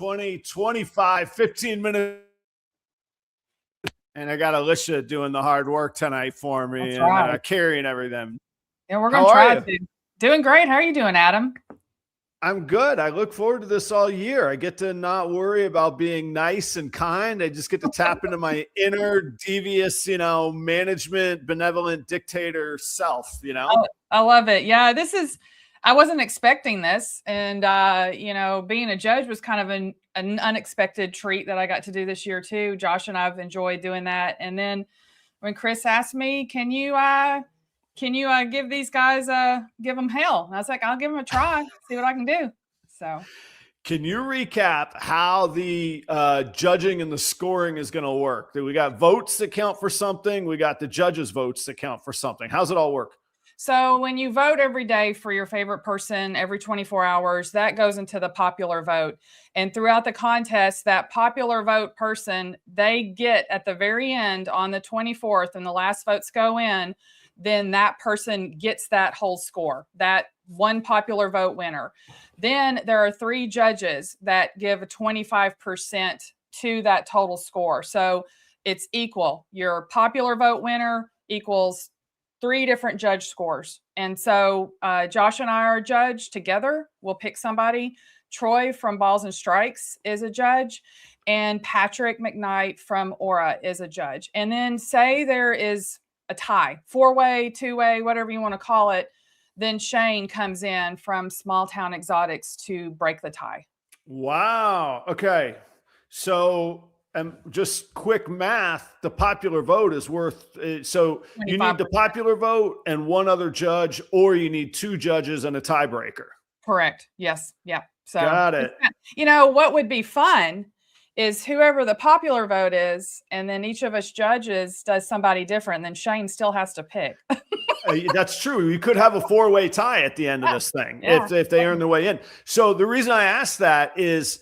20, 25, 15 minutes. And I got Alicia doing the hard work tonight for me. That's and right. carrying everything. Yeah, we're going to try to. Doing great. How are you doing, Adam? I'm good. I look forward to this all year. I get to not worry about being nice and kind. I just get to tap into my inner devious, management, benevolent dictator self, Oh, I love it. Yeah, I wasn't expecting this. And, being a judge was kind of an unexpected treat that I got to do this year too. Josh and I've enjoyed doing that. And then when Chris asked me, can you give these guys, give them hell? And I was like, I'll give them a try, see what I can do. So. Can you recap how the judging and the scoring is going to work? We got votes that count for something. We got the judges' votes that count for something. How's it all work? So when you vote every day for your favorite person every 24 hours, that goes into the popular vote. And throughout the contest, that popular vote person, they get at the very end on the 24th, and the last votes go in, then that person gets that whole score, that one popular vote winner. Then there are 3 judges that give a 25% to that total score. So it's equal. Your popular vote winner equals 3 different judge scores. And so Josh and I are a judge together. We'll pick somebody. Troy from Balls and Strikes is a judge, and Patrick McKnight from Aura is a judge. And then say there is a tie, 4-way, 2-way, whatever you want to call it, then Shane comes in from Small Town Exotics to break the tie. Wow. Okay. So just quick math, the popular vote is worth, so 25%. You need the popular vote and 1 other judge, or you need 2 judges and a tiebreaker. Correct. Yes. Yeah. So got it. What would be fun is whoever the popular vote is, and then each of us judges does somebody different, and then Shane still has to pick. That's true. You could have a 4-way tie at the end of this thing if they earn their way in. So the reason I asked that is,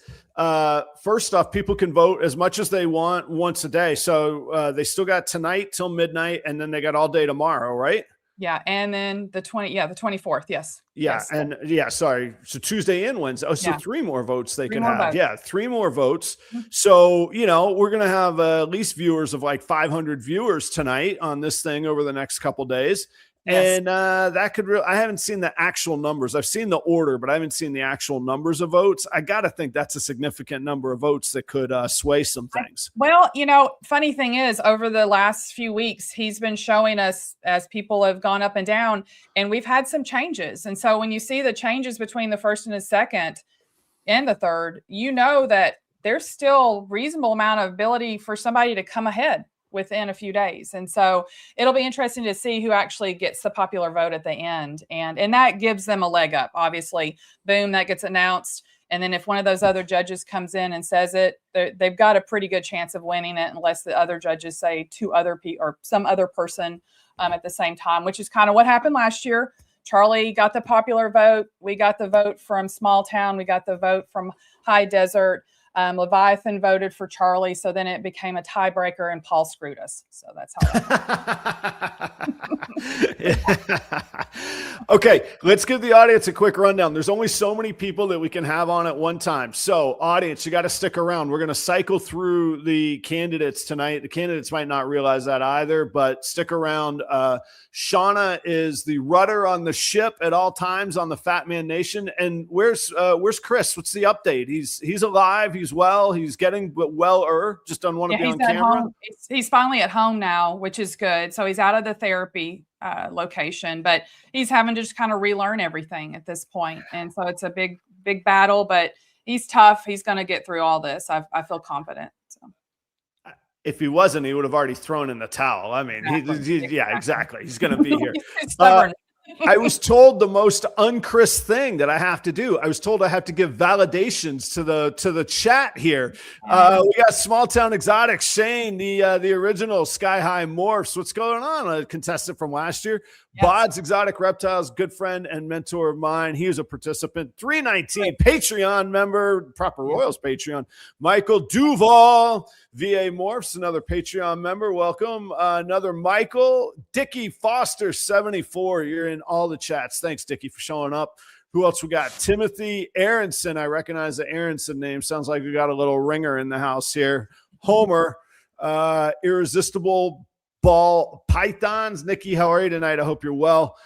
first off, people can vote as much as they want once a day. So they still got tonight till midnight, and then they got all day tomorrow, right? Yeah. And then the 24th. Yes. Yeah. Yes. And sorry. So Tuesday and Wednesday. Oh, so 3 more votes they can have. Votes. Yeah. 3 more votes. So, we're going to have at least viewers of like 500 viewers tonight on this thing over the next couple days. Yes. And that could I haven't seen the actual numbers. I've seen the order, but I haven't seen the actual numbers of votes. I got to think that's a significant number of votes that could sway some things. Well, funny thing is, over the last few weeks, he's been showing us as people have gone up and down, and we've had some changes. And so when you see the changes between the first and the second and the third, that there's still reasonable amount of ability for somebody to come ahead within a few days. And so it'll be interesting to see who actually gets the popular vote at the end. And that gives them a leg up. Obviously, boom, that gets announced. And then if one of those other judges comes in and says it, they've got a pretty good chance of winning it, unless the other judges say 2 other people or some other person at the same time, which is kind of what happened last year. Charlie got the popular vote. We got the vote from Small Town. We got the vote from High Desert. Leviathan voted for Charlie, so then it became a tiebreaker, and Paul screwed us. So that's how. Okay, let's give the audience a quick rundown. There's only so many people that we can have on at one time. So, audience, you got to stick around. We're going to cycle through the candidates tonight. The candidates might not realize that either, but stick around. Shauna is the rudder on the ship at all times on the Fat Man Nation. And where's Chris? What's the update? He's alive. He's well. He's getting well. Just don't want to be on camera. Home. He's finally at home now, which is good. So he's out of the therapy location, but he's having to just kind of relearn everything at this point. And so it's a big battle, but he's tough. He's going to get through all this. I feel confident. So. If he wasn't, he would have already thrown in the towel. I mean, exactly. He's going to be here. I was told the most un-Chris thing that I have to do. I was told I have to give validations to the chat here. We got Small Town Exotics, Shane, the original Sky High Morphs. What's going on? A contestant from last year. Yes. Bod's Exotic Reptiles, good friend and mentor of mine. He was a participant. 319 Patreon member, Proper Royals Patreon. Michael Duval, VA Morphs, another Patreon member. Welcome. Another Michael. Dickie Foster, 74. You're in all the chats. Thanks, Dickie, for showing up. Who else we got? Timothy Aronson. I recognize the Aronson name. Sounds like we got a little ringer in the house here. Homer, Irresistible Ball Pythons. Nikki, how are you tonight? I hope you're well.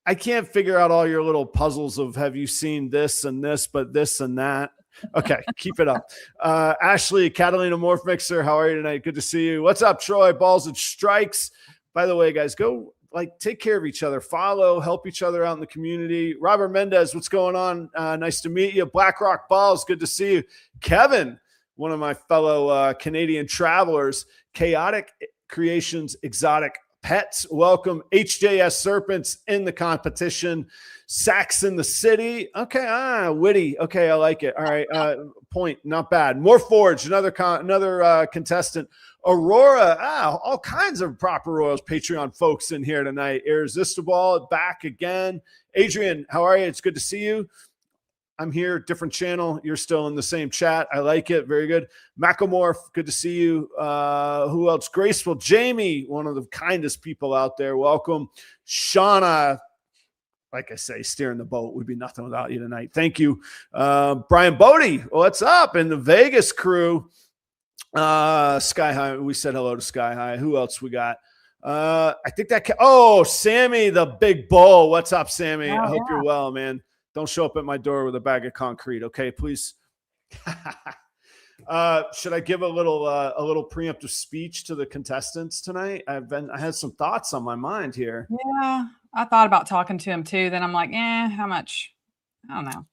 I can't figure out all your little puzzles of have you seen this and this, but this and that. Okay, keep it up. Ashley, Catalina Morph Mixer, how are you tonight? Good to see you. What's up, Troy? Balls and Strikes. By the way, guys, go take care of each other. Follow, help each other out in the community. Robert Mendez, what's going on? Nice to meet you. BlackRock Balls, good to see you. Kevin, one of my fellow Canadian travelers. Chaotic Creations Exotic Pets, welcome. HJS Serpents in the competition. Sax in the City. Okay, witty. Okay, I like it. All right, point, not bad. More Forge, another contestant. Aurora, all kinds of Proper Royals Patreon folks in here tonight. Irresistible, back again. Adrian, how are you? It's good to see you. I'm here, different channel. You're still in the same chat. I like it. Very good. Macamorph, good to see you. Who else? Graceful Jamie, one of the kindest people out there. Welcome. Shauna, like I say, steering the boat. Would be nothing without you tonight. Thank you. Brian Bodie, what's up? And the Vegas crew. Sky High. We said hello to Sky High. Who else we got? I think that. Sammy, the big bull. What's up, Sammy? I hope you're well, man. Don't show up at my door with a bag of concrete, okay? Please. Should I give a little preemptive speech to the contestants tonight? I had some thoughts on my mind here. Yeah, I thought about talking to him too. Then I'm like, how much? I don't know.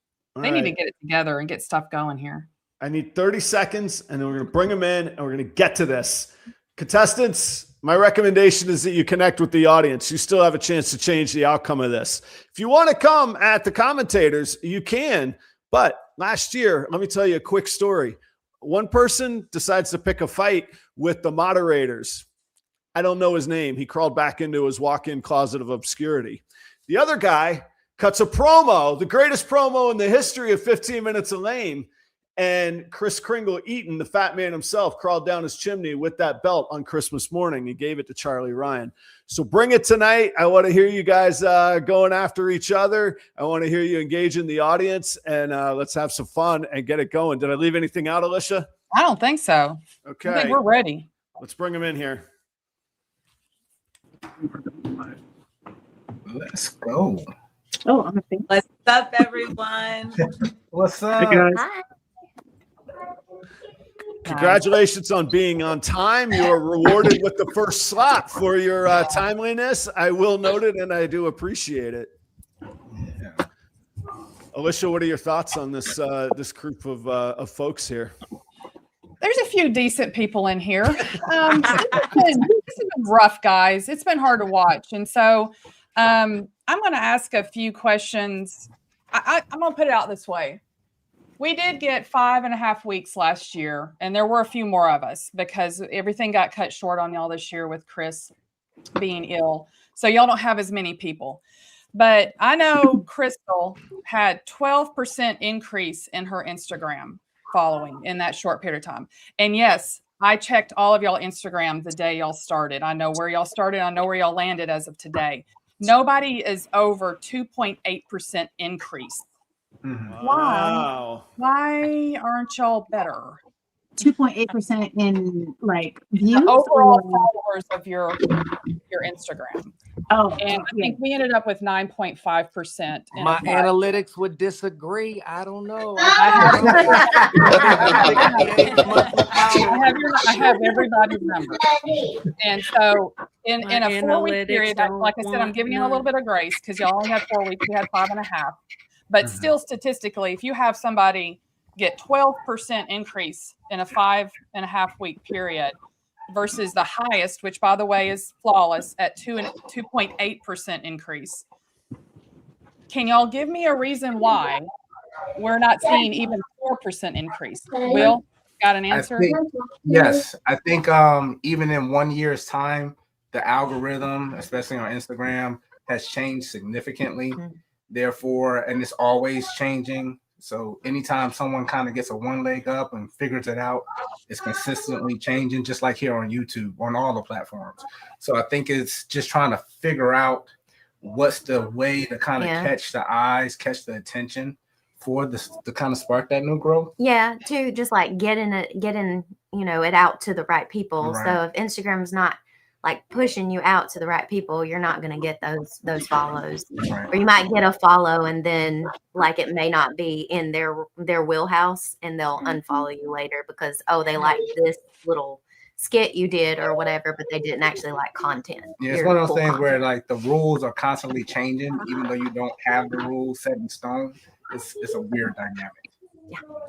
They need to get it together and get stuff going here. I need 30 seconds, and then we're going to bring them in, and we're going to get to this. Contestants, my recommendation is that you connect with the audience. You still have a chance to change the outcome of this. If you want to come at the commentators, you can. But last year, let me tell you a quick story. One person decides to pick a fight with the moderators. I don't know his name. He crawled back into his walk-in closet of obscurity. The other guy cuts a promo, the greatest promo in the history of 15 Minutes of Lame. And Chris Kringle Eaton, the fat man himself, crawled down his chimney with that belt on Christmas morning and gave it to Charlie Ryan. So bring it tonight. I want to hear you guys going after each other. I want to hear you engage in the audience, and let's have some fun and get it going. Did I leave anything out, Alicia? I don't think so. Okay. I think we're ready. Let's bring them in here. Let's go. Oh, what's up, everyone? What's up? Hey guys. Hi. Congratulations on being on time. You are rewarded with the first slot for your timeliness. I will note it, and I do appreciate it. Yeah. Alicia, what are your thoughts on this this group of folks here? There's a few decent people in here. It's been rough, guys. It's been hard to watch, and so I'm going to ask a few questions. I'm going to put it out this way. We did get 5.5 weeks last year, and there were a few more of us because everything got cut short on y'all this year with Chris being ill. So y'all don't have as many people. But I know Crystal had 12% increase in her Instagram following in that short period of time. And yes, I checked all of y'all Instagram the day y'all started. I know where y'all started. I know where y'all landed as of today. Nobody is over 2.8% increase. Mm-hmm. Wow. Why aren't y'all better? 2.8% in like views. The overall followers of your Instagram. Oh, And I think we ended up with 9.5%. My analytics would disagree. I don't know. I have everybody's number. And so in a 4-week period, like I said, I'm giving you a little bit of grace because y'all only had 4 weeks. We had 5.5. But still, statistically, if you have somebody get 12% increase in a 5.5 week period versus the highest, which by the way is flawless at 2.8% increase, can y'all give me a reason why we're not seeing even 4% increase? Will, got an answer? Yes, I think even in 1 year's time, the algorithm, especially on Instagram, has changed significantly. Therefore, and it's always changing. So anytime someone kind of gets a one leg up and figures it out, it's consistently changing, just like here on YouTube, on all the platforms. So I think it's just trying to figure out what's the way to kind of Yeah. catch the eyes, catch the attention for this to kind of spark that new growth? Yeah, to just like getting it out to the right people. Right. So if Instagram's not like pushing you out to the right people, you're not going to get those follows. Right. Or you might get a follow and then like it may not be in their wheelhouse, and they'll unfollow you later because they like this little skit you did or whatever, but they didn't actually like content. Yeah, it's your one of those full things where content. like the rules are constantly changing, even though you don't have the rules set in stone. It's a weird dynamic.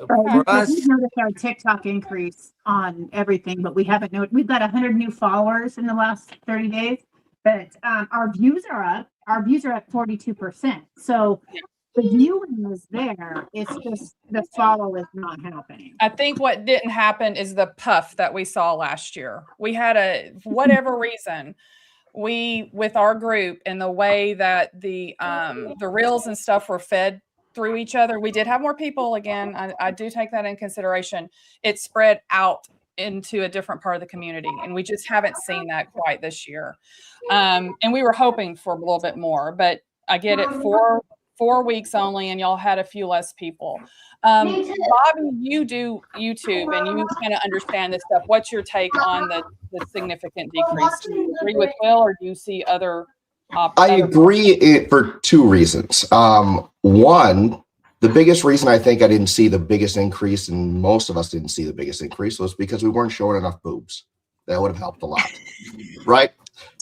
For us, We've noticed our TikTok increase on everything, but we haven't noticed. We've got 100 new followers in the last 30 days, but our views are up. Our views are up 42%. So the viewing is there. It's just the follow is not happening. I think what didn't happen is the puff that we saw last year. We had whatever reason, with our group and the way that the reels and stuff were fed through each other, we did have more people. Again, I do take that in consideration. It spread out into a different part of the community, and we just haven't seen that quite this year. And we were hoping for a little bit more, but I get it, 4 weeks only, and y'all had a few less people. Bobby, you do YouTube and you kind of understand this stuff. What's your take on the significant decrease? Do you agree with Will, or do you see other I agree for two reasons. One, the biggest reason I think I didn't see the biggest increase, and most of us didn't see the biggest increase, was because we weren't showing enough boobs. That would have helped a lot, right?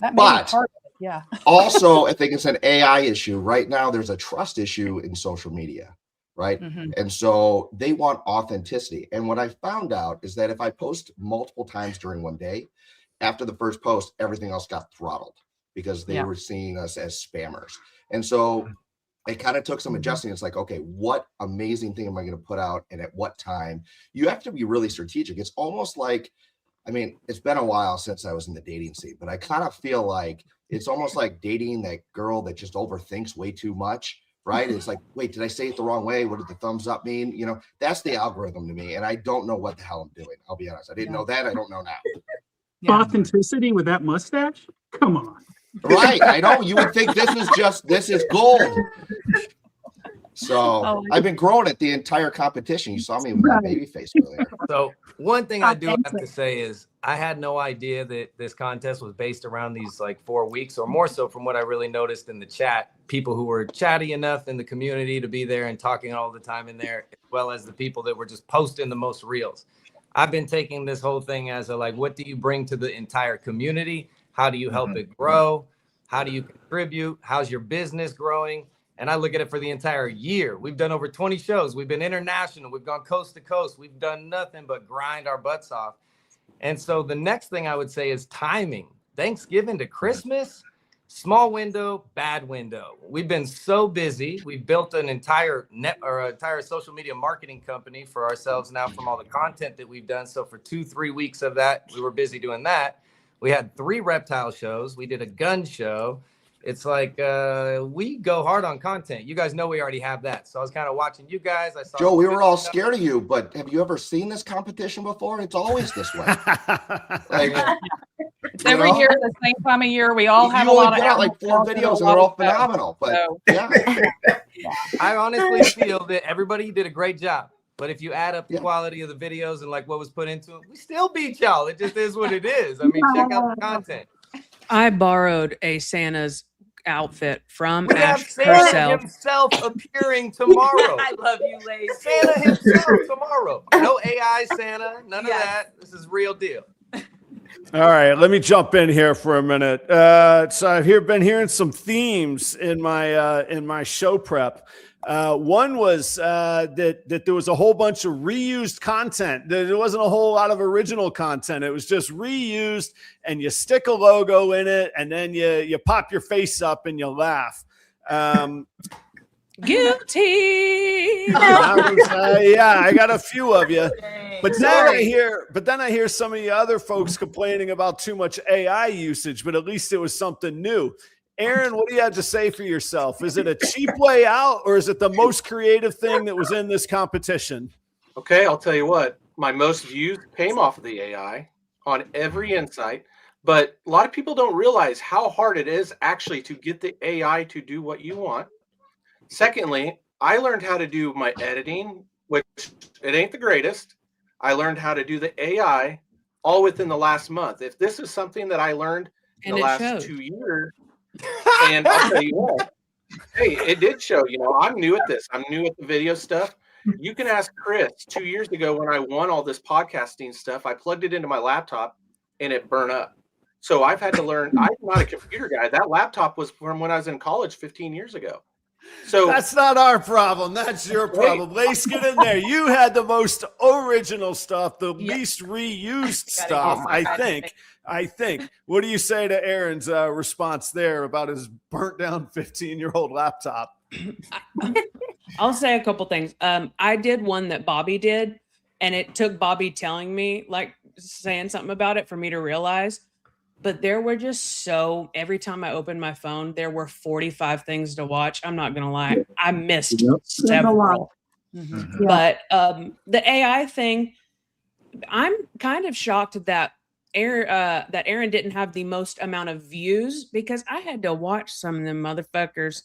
That may be But part of it, yeah. also, I think it's an AI issue. Right now, there's a trust issue in social media, right? Mhm. And so they want authenticity. And what I found out is that if I post multiple times during one day, after the first post, everything else got throttled because they were seeing us as spammers. And so it kind of took some adjusting. It's like, okay, what amazing thing am I going to put out and at what time? You have to be really strategic. It's almost like, I mean, it's been a while since I was in the dating scene, but I kind of feel like it's almost like dating that girl that just overthinks way too much, right? It's like, wait, did I say it the wrong way? What did the thumbs up mean? You know, that's the algorithm to me. And I don't know what the hell I'm doing. I'll be honest. I didn't know that. I don't know now. Yeah. Authenticity with that mustache? Come on. Right. I know. You would think this is gold. So I've been growing it the entire competition. You saw me with my baby face earlier. So one thing I do have to say is I had no idea that this contest was based around these like 4 weeks, or more so from what I really noticed in the chat, people who were chatty enough in the community to be there and talking all the time in there, as well as the people that were just posting the most reels. I've been taking this whole thing as a, like, what do you bring to the entire community? How do you help it grow? How do you contribute? How's your business growing? And I look at it for the entire year. We've done over 20 shows. We've been international. We've gone coast to coast. We've done nothing but grind our butts off. And so the next thing I would say is timing. Thanksgiving to Christmas, small window, bad window. We've been so busy. We've built an entire social media marketing company for ourselves now from all the content that we've done. So for 2-3 weeks of that, we were busy doing that. We had 3 reptile shows. We did a gun show. It's like we go hard on content. You guys know we already have that. So I was kind of watching you guys. I saw Joe, we were all scared of you, but have you ever seen this competition before? It's always this way. Like, It's every year, the same time of year. We all have a lot of like 4 videos and they're all phenomenal. But yeah. I honestly feel that everybody did a great job. But if you add up the quality of the videos and like what was put into it, we still beat y'all. It just is what it is. I mean, check out the content. I borrowed a Santa's outfit from We have Ash Santa herself. himself appearing tomorrow. I love you, ladies. Santa himself tomorrow. No AI Santa, none of that. This is real deal. All right, let me jump in here for a minute. So I've been hearing some themes in my show prep. One was that there was a whole bunch of reused content. There wasn't a whole lot of original content. It was just reused, and you stick a logo in it, and then you pop your face up and you laugh. Guilty. I got a few of you. But then I hear some of the other folks complaining about too much AI usage, but at least it was something new. Aaron, what do you have to say for yourself? Is it a cheap way out, or is it the most creative thing that was in this competition? Okay, I'll tell you what. My most views came off of the AI on every insight, But a lot of people don't realize how hard it is actually to get the AI to do what you want. Secondly, I learned how to do my editing, which it ain't the greatest. I learned how to do the AI all within the last month. If this is something that I learned in the last 2 years, and I'll tell you what, hey, it did show, I'm new at this. I'm new at the video stuff. You can ask Chris 2 years ago when I won all this podcasting stuff, I plugged it into my laptop and it burned up. So I've had to learn. I'm not a computer guy. That laptop was from when I was in college 15 years ago. So that's not our problem. That's your problem. Lace, get in there. You had the most original stuff, the least reused stuff, I think. What do you say to Aaron's response there about his burnt down 15-year-old laptop? I'll say a couple things. I did one that Bobby did, and it took Bobby telling me, like saying something about it for me to realize. But there were just every time I opened my phone, there were 45 things to watch. I'm not going to lie. I missed several. Mm-hmm. But the AI thing, I'm kind of shocked that Aaron didn't have the most amount of views, because I had to watch some of them motherfuckers.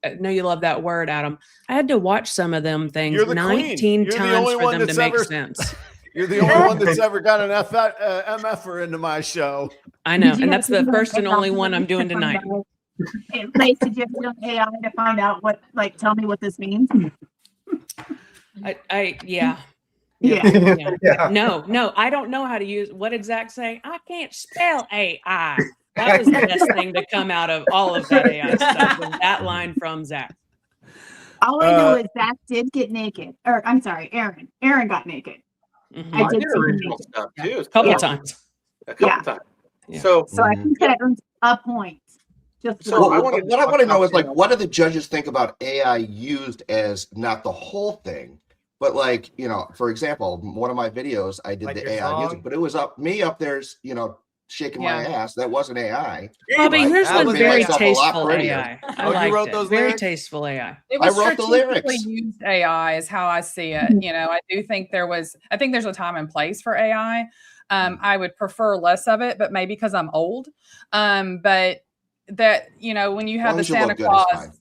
I know you love that word, Adam. I had to watch some of them things 19 times for them to make sense. You're the only one that's ever got an MFer into my show. I know, and that's the first and only one I'm doing tonight. They suggested on AI to find out tell me what this means. Yeah. No, I don't know how to use what exact say. I can't spell AI. That was the best thing to come out of all of that AI stuff. Was that line from Zach. All I know is Zach did get naked. Or I'm sorry, Aaron. Aaron got naked. Mm-hmm. I did original stuff too. A couple times. Yeah. So I think that earns a point. What I want to know is what do the judges think about AI used as not the whole thing, but for example, one of my videos I did the AI music, but it was me up there, shaking my ass. That wasn't AI. Bobby, yours was very tasteful AI. I liked it. Very tasteful AI. I wrote the lyrics. Used AI is how I see it. I do think I think there's a time and place for AI. I would prefer less of it, but maybe because I'm old. But that, when you have the Santa Claus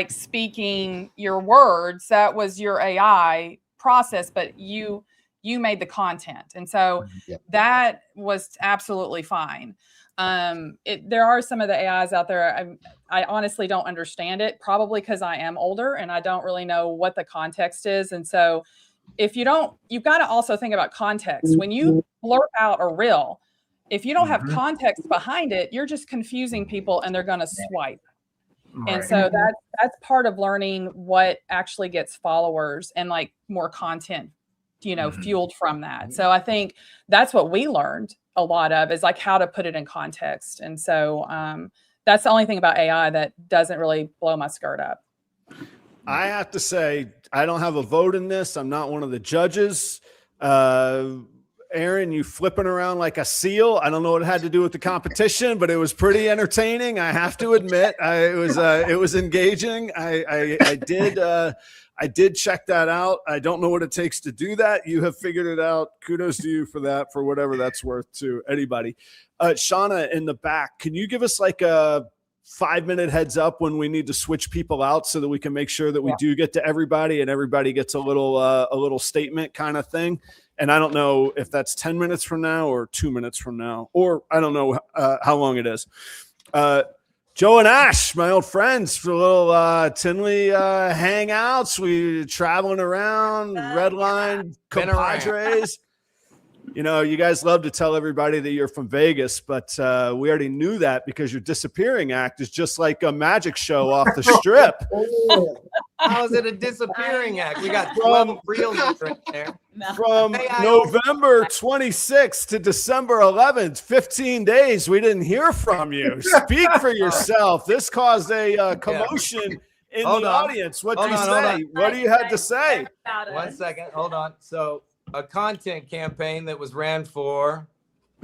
speaking your words, that was your AI process, but you made the content. And so that was absolutely fine. There are some of the AIs out there. I honestly don't understand it, probably because I am older and I don't really know what the context is. And so you've got to also think about context. When you blurt out a reel, if you don't have context behind it, you're just confusing people and they're going to swipe. Right. And so that's part of learning what actually gets followers and more content, fueled from that. So I think that's what we learned a lot of is how to put it in context. And so that's the only thing about AI that doesn't really blow my skirt up. I have to say, I don't have a vote in this. I'm not one of the judges. Aaron, you flipping around like a seal. I don't know what it had to do with the competition, but it was pretty entertaining. I have to admit, it was engaging. I did check that out. I don't know what it takes to do that. You have figured it out. Kudos to you for that, for whatever that's worth to anybody. Shauna in the back, can you give us a 5-minute heads up when we need to switch people out so that we can make sure that we do get to everybody and everybody gets a little statement kind of thing? And I don't know if that's 10 minutes from now or 2 minutes from now, or I don't know how long it is. Joe and Ash, my old friends, for a little Tinley hangouts. We traveling around, Red Line, compadres. You guys love to tell everybody that you're from Vegas, but we already knew that because your disappearing act is just like a magic show off the strip. How is it a disappearing act? We got 12 reels right there. From November 26th to December 11th, 15 days, we didn't hear from you. Speak for yourself. This caused a commotion in the audience. What do you say? What do you have to say? 1 second. Hold on. So a content campaign that was ran for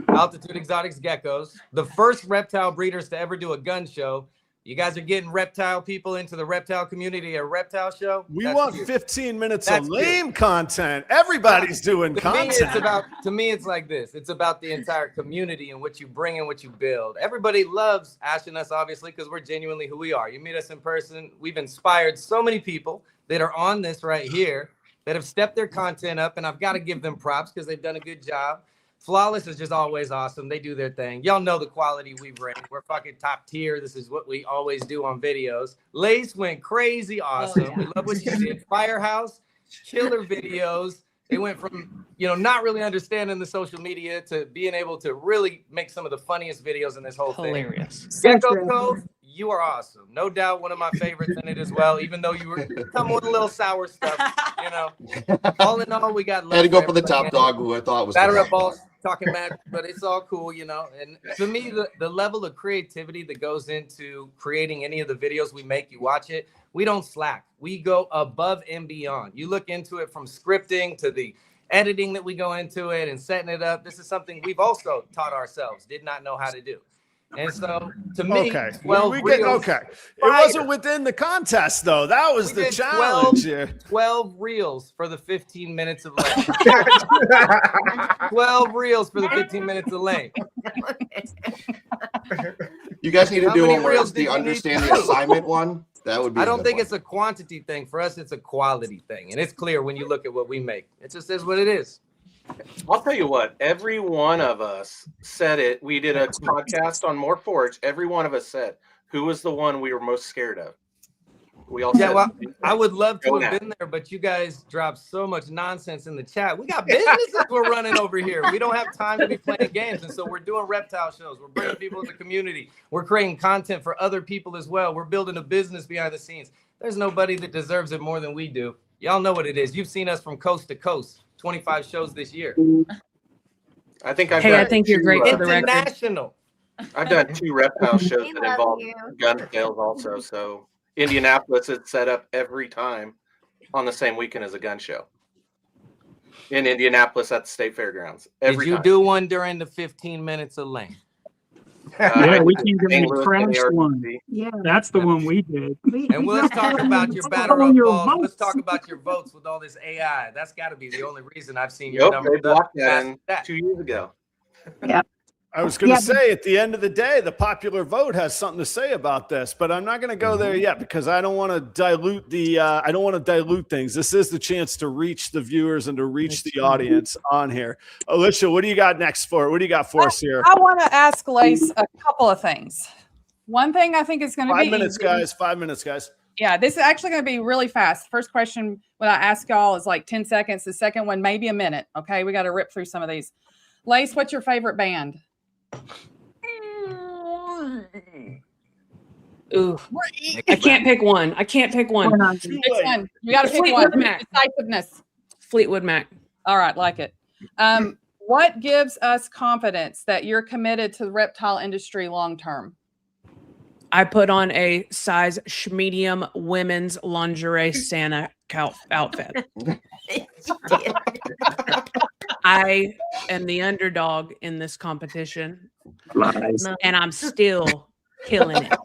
Altitude Exotics Geckos, the first reptile breeders to ever do a gun show. You guys are getting reptile people into the reptile community, a reptile show. We That's want cute. 15 minutes That's of lame content. Everybody's doing content. To me, it's like this. It's about the entire community and what you bring and what you build. Everybody loves Ash and us, obviously, because we're genuinely who we are. You meet us in person. We've inspired so many people that are on this right here that have stepped their content up, and I've got to give them props because they've done a good job. Flawless is just always awesome. They do their thing. Y'all know the quality we bring. We're fucking top tier. This is what we always do on videos. Lace went crazy awesome. We love what you did. Firehouse, killer videos. They went from, not really understanding the social media to being able to really make some of the funniest videos in this whole thing. Hilarious. Gecko Cove, you are awesome. No doubt one of my favorites in it as well, even though you were come with a little sour stuff, All in all, we got love. Had to go for the top dog, who I thought was batter up balls, talking mad, but it's all cool, And to me, the level of creativity that goes into creating any of the videos we make, you watch it, we don't slack. We go above and beyond. You look into it from scripting to the editing that we go into it and setting it up. This is something we've also taught ourselves, did not know how to do. And so, to me, okay. 12 reels, It wasn't within the contest, though. That was the challenge. 12 reels for the 15 minutes of length. 12 reels for the 15 minutes of length. You guys need to do many one where reels it's the did you need understanding to do? assignment one. That would be. I don't think one. it's a quantity thing. For us, it's a quality thing. And it's clear when you look at what we make. It just is what it is. I'll tell you what, every one of us said it. We did a podcast on More Forge. Every one of us said, who was the one we were most scared of? We all said, well, I would love to have been there, but you guys dropped so much nonsense in the chat. We got businesses we're running over here. We don't have time to be playing games. And so we're doing reptile shows. We're bringing people in the community. We're creating content for other people as well. We're building a business behind the scenes. There's nobody that deserves it more than we do. Y'all know what it is. You've seen us from coast to coast. 25 shows this year. I think I've I think you're great for the record. International. I've done 2 reptile shows that involve gun sales also. So Indianapolis is set up every time on the same weekend as a gun show. In Indianapolis at the State Fairgrounds. Did you do one during the 15 minutes of length? Yeah, we can do a crash one. Yeah, that's the one we did. And let's talk about your batter up balls. Let's talk about your votes with all this AI. That's got to be the only reason I've seen your number. They blocked that 2 years ago. Yeah. I was going to say, at the end of the day, the popular vote has something to say about this, but I'm not going to go there yet because I don't want to dilute I don't want to dilute things. This is the chance to reach the viewers and to reach the audience on here. Alicia, what do you got next for? What do you got for us here? I want to ask Lace a couple of things. One thing I think is going to be 5 minutes, easy. guys. 5 minutes, guys. Yeah, this is actually going to be really fast. First question when I ask y'all is like 10 seconds. The second one, maybe a minute. Okay, we got to rip through some of these. Lace, what's your favorite band? Ooh, I can't pick one. Pick one. You got to pick one. Decisiveness. Fleetwood Mac. All right, like it. What gives us confidence that you're committed to the reptile industry long term? I put on a size medium women's lingerie Santa outfit. I am the underdog in this competition, and I'm still killing it.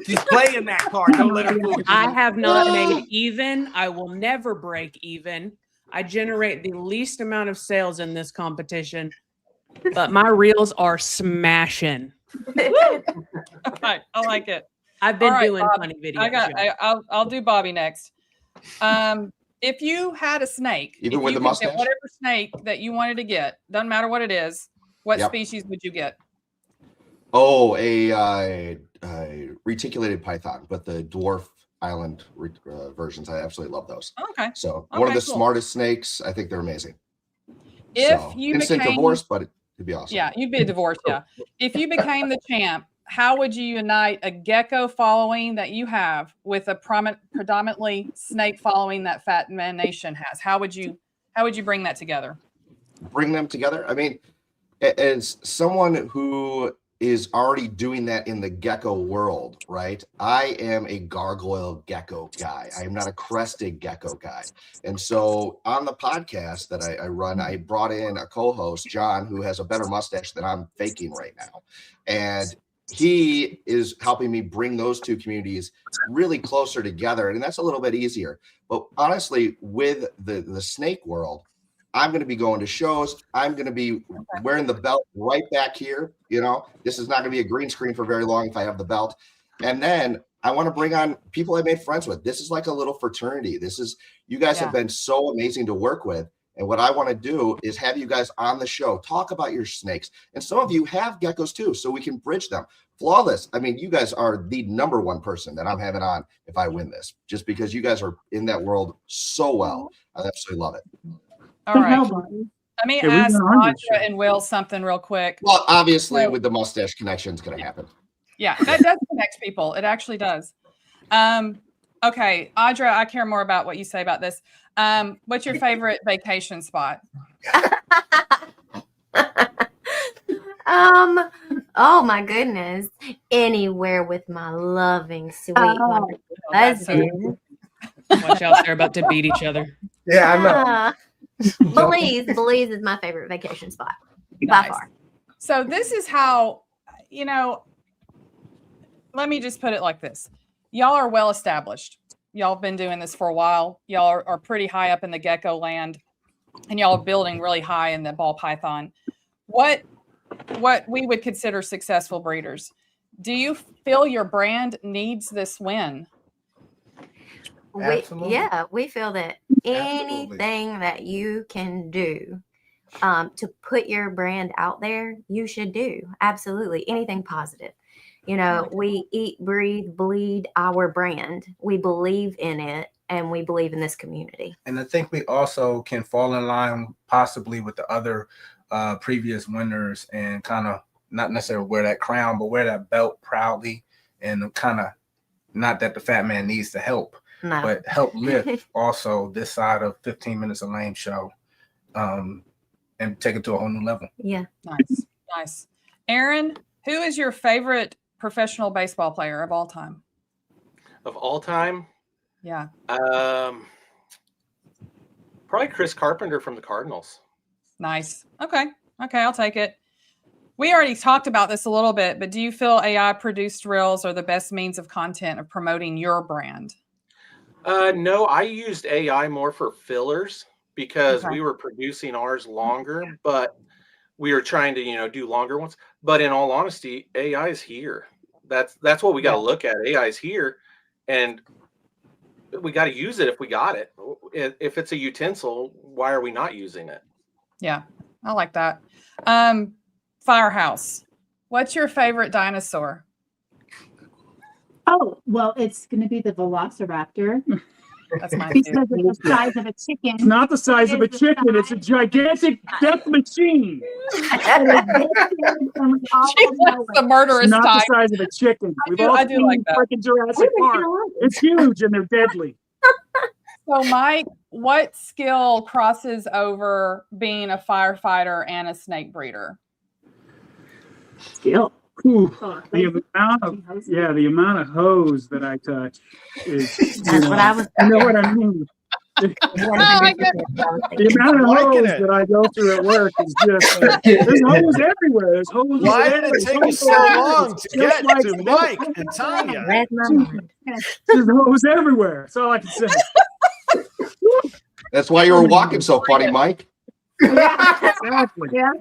She's playing that card. Don't let her fool you. I have not made even. I will never break even. I generate the least amount of sales in this competition, but my reels are smashing. Right, I like it. I've been right, doing Bob, funny videos. I'll do Bobby next. If you had a snake, even with the mustache, whatever snake that you wanted to get, doesn't matter what it is, what species would you get? Oh, a reticulated python, but the dwarf island versions. I absolutely love those. Okay. So one of the smartest snakes. I think they're amazing. If so, you instant became divorce, but it'd be awesome. Yeah, you'd be a divorce. Yeah. If you became the champ, how would you unite a gecko following that you have with a predominantly snake following that Fat Man Nation has? How would you bring that together? Bring them together. I mean, as someone who is already doing that in the gecko world, right? I am a gargoyle gecko guy. I am not a crested gecko guy. And so on the podcast that I run, I brought in a co-host, John, who has a better mustache than I'm faking right now. And he is helping me bring those two communities really closer together. And that's a little bit easier. But honestly, with the snake world, I'm going to be going to shows. I'm going to be wearing the belt right back here. This is not going to be a green screen for very long if I have the belt. And then I want to bring on people I made friends with. This is like a little fraternity. You guys have been so amazing to work with. And what I want to do is have you guys on the show, talk about your snakes. And some of you have geckos too, so we can bridge them. Flawless. I mean, you guys are the number one person that I'm having on if I win this, just because you guys are in that world so well. I absolutely love it. All right. Let me ask Audra and Will something real quick. Well, obviously, with the mustache connection, it's going to happen. Yeah, that does connect people. It actually does. Okay, Audra, I care more about what you say about this. What's your favorite vacation spot? Oh my goodness. Anywhere with my loving, sweet, wonderful husband. Watch out, they're about to beat each other. Yeah, I know. Belize is my favorite vacation spot by far. So this is how, let me just put it like this. Y'all are well established. Y'all have been doing this for a while. Y'all are pretty high up in the gecko land, and y'all are building really high in the ball python. What we would consider successful breeders. Do you feel your brand needs this win? We feel that anything that you can do to put your brand out there, you should do. Absolutely. Anything positive. We eat, breathe, bleed our brand. We believe in it, and we believe in this community. And I think we also can fall in line possibly with the other previous winners and kind of not necessarily wear that crown, but wear that belt proudly, and kind of, not that the fat man needs to help, but help lift also this side of 15 Minutes of Lame show and take it to a whole new level. Yeah. Nice. Aaron, who is your favorite professional baseball player of all time? Of all time? Yeah. Probably Chris Carpenter from the Cardinals. Nice. Okay, I'll take it. We already talked about this a little bit, but do you feel AI produced reels are the best means of content of promoting your brand? No, I used AI more for fillers because we were producing ours longer, but we were trying to, do longer ones. But in all honesty, AI is here. That's what we got to look at. AI is here, and we got to use it if we got it. If it's a utensil, why are we not using it? Yeah, I like that. Firehouse, what's your favorite dinosaur? Oh, well, it's going to be the Velociraptor. That's my because of the size of a chicken. It's not the size of a chicken. It's a gigantic death machine. The murderous not type. The size of a chicken. We've all I do seen like that. freaking Jurassic Park. It's huge and they're deadly. So, Mike, what skill crosses over being a firefighter and a snake breeder? Skill. The amount of hose that I touch is. That's what I was. You know what I mean? The amount of hose that I go through at work is just there's hose everywhere. There's hose. Why did it take you so long to get to Mike and Tanya? There's hose everywhere. That's all I can say. That's why you were walking so funny, Mike. Yeah, exactly. Yeah.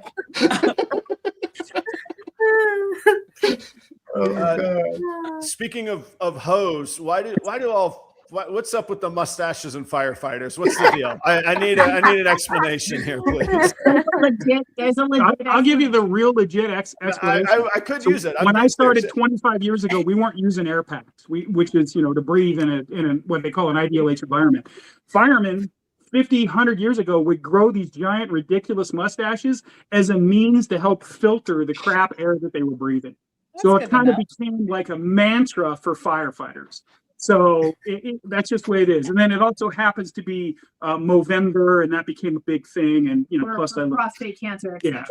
Speaking of hose, what's up with the mustaches and firefighters? What's the deal? I need an explanation here, please. There's a legit. I'll give you the real legit explanation. I could use it. When I started 25 years ago, we weren't using air packs, which is to breathe in a what they call an IDLH environment. Firemen 50, 100 years ago would grow these giant, ridiculous mustaches as a means to help filter the crap air that they were breathing. So it kind of became like a mantra for firefighters. So that's just the way it is. And then it also happens to be Movember, and that became a big thing. And plus I love prostate cancer. Yeah.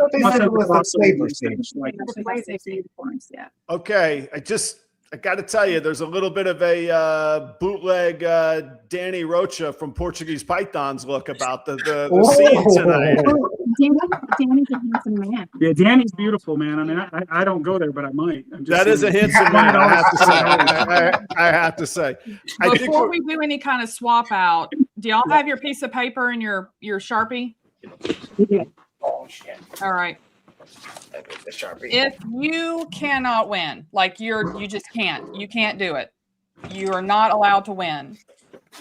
Okay, I got to tell you, there's a little bit of a bootleg Danny Rocha from Portuguese Pythons look about the scene tonight. Danny's a handsome man. Yeah, Danny's beautiful, man. I mean, I don't go there, but I might. I'm just That is a saying. handsome man. I have to say. I have to say. Before we do any kind of swap out, do y'all have your piece of paper and your Sharpie? Oh shit. All right. The Sharpie. If you cannot win, like you just can't. You can't do it. You are not allowed to win.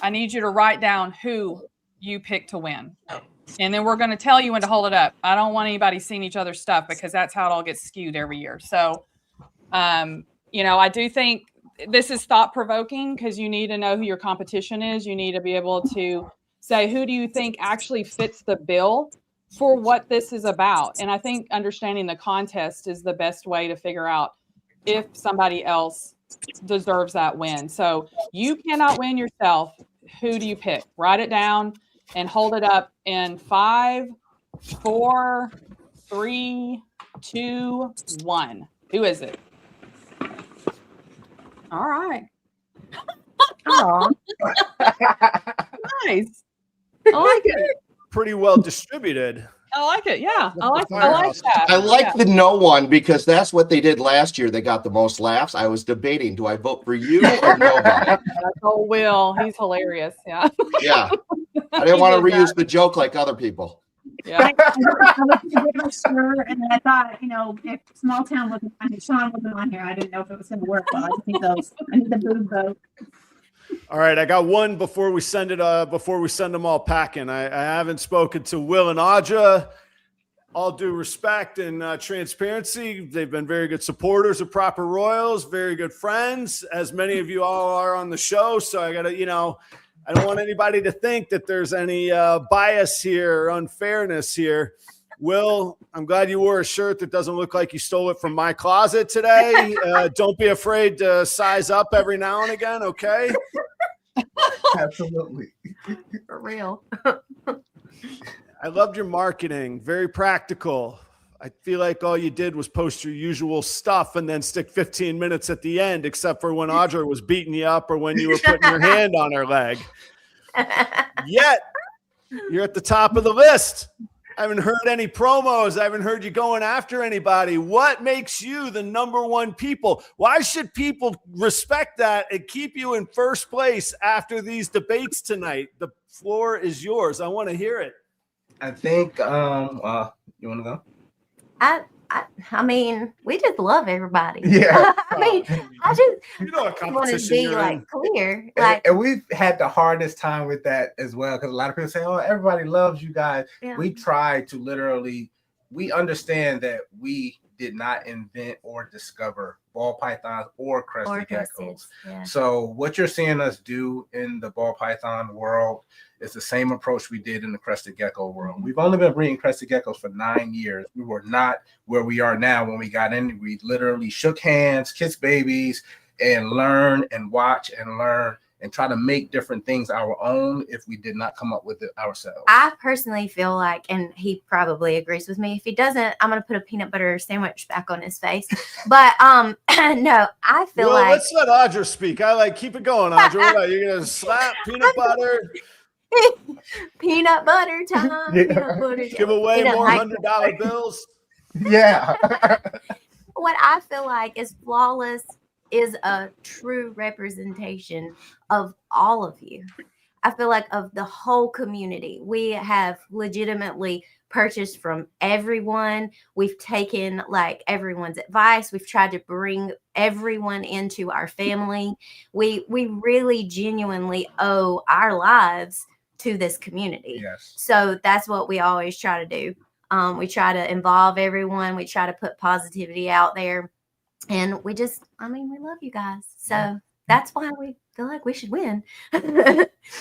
I need you to write down who you pick to win. And then we're going to tell you when to hold it up. I don't want anybody seeing each other's stuff because that's how it all gets skewed every year. So, I do think this is thought provoking because you need to know who your competition is. You need to be able to say, who do you think actually fits the bill for what this is about? And I think understanding the contest is the best way to figure out if somebody else deserves that win. So you cannot win yourself. Who do you pick? Write it down and hold it up in 5, 4, 3, 2, 1. Who is it? All right. Nice. I like it. Pretty well distributed. I like it. Yeah. I like that. I like the no one because that's what they did last year. They got the most laughs. I was debating, do I vote for you or nobody? Oh, Will. He's hilarious. Yeah. Yeah. I didn't want to reuse the joke like other people. Yeah. I was sure, and then I thought, if small town wasn't on here, Sean wasn't on here, I didn't know if it was going to work. Well, I just need those. I need the boob vote. All right, I got one before we send it. Before we send them all packing, I haven't spoken to Will and Audra. All due respect and transparency, they've been very good supporters of Proper Royals, very good friends, as many of you all are on the show. So I gotta, I don't want anybody to think that there's any bias here or unfairness here. Will, I'm glad you wore a shirt that doesn't look like you stole it from my closet today. Don't be afraid to size up every now and again, okay? Absolutely. For real. I loved your marketing. Very practical. I feel like all you did was post your usual stuff and then stick 15 minutes at the end, except for when Audra was beating you up or when you were putting your hand on her leg. Yet, you're at the top of the list. I haven't heard any promos. I haven't heard you going after anybody. What makes you the number one people? Why should people respect that and keep you in first place after these debates tonight? The floor is yours. I want to hear it. I think, you want to go? I mean, we just love everybody. Yeah. I mean, I just what want to be like clear. And we've had the hardest time with that as well because a lot of people say, "Oh, everybody loves you guys." Yeah. We try to literally. We understand that we did not invent or discover ball pythons or crested geckos. Yeah. So what you're seeing us do in the ball python world is the same approach we did in the crested gecko world. We've only been breeding crested geckos for 9 years. We were not where we are now when we got in. We literally shook hands, kissed babies, and learn and watch and learn and try to make different things our own if we did not come up with it ourselves. I personally feel like, and he probably agrees with me. If he doesn't, I'm going to put a peanut butter sandwich back on his face. But no, I feel like. Let's let Audra speak. Keep it going, Audra. You're going to slap peanut butter. Peanut butter time. Yeah. Peanut butter time. Give away more $100 bills. Yeah. What I feel like is flawless is a true representation of all of you. I feel like of the whole community. We have legitimately purchased from everyone. We've taken everyone's advice. We've tried to bring everyone into our family. We really genuinely owe our lives to this community. Yes. So that's what we always try to do. We try to involve everyone. We try to put positivity out there. And we love you guys. So that's why we feel like we should win.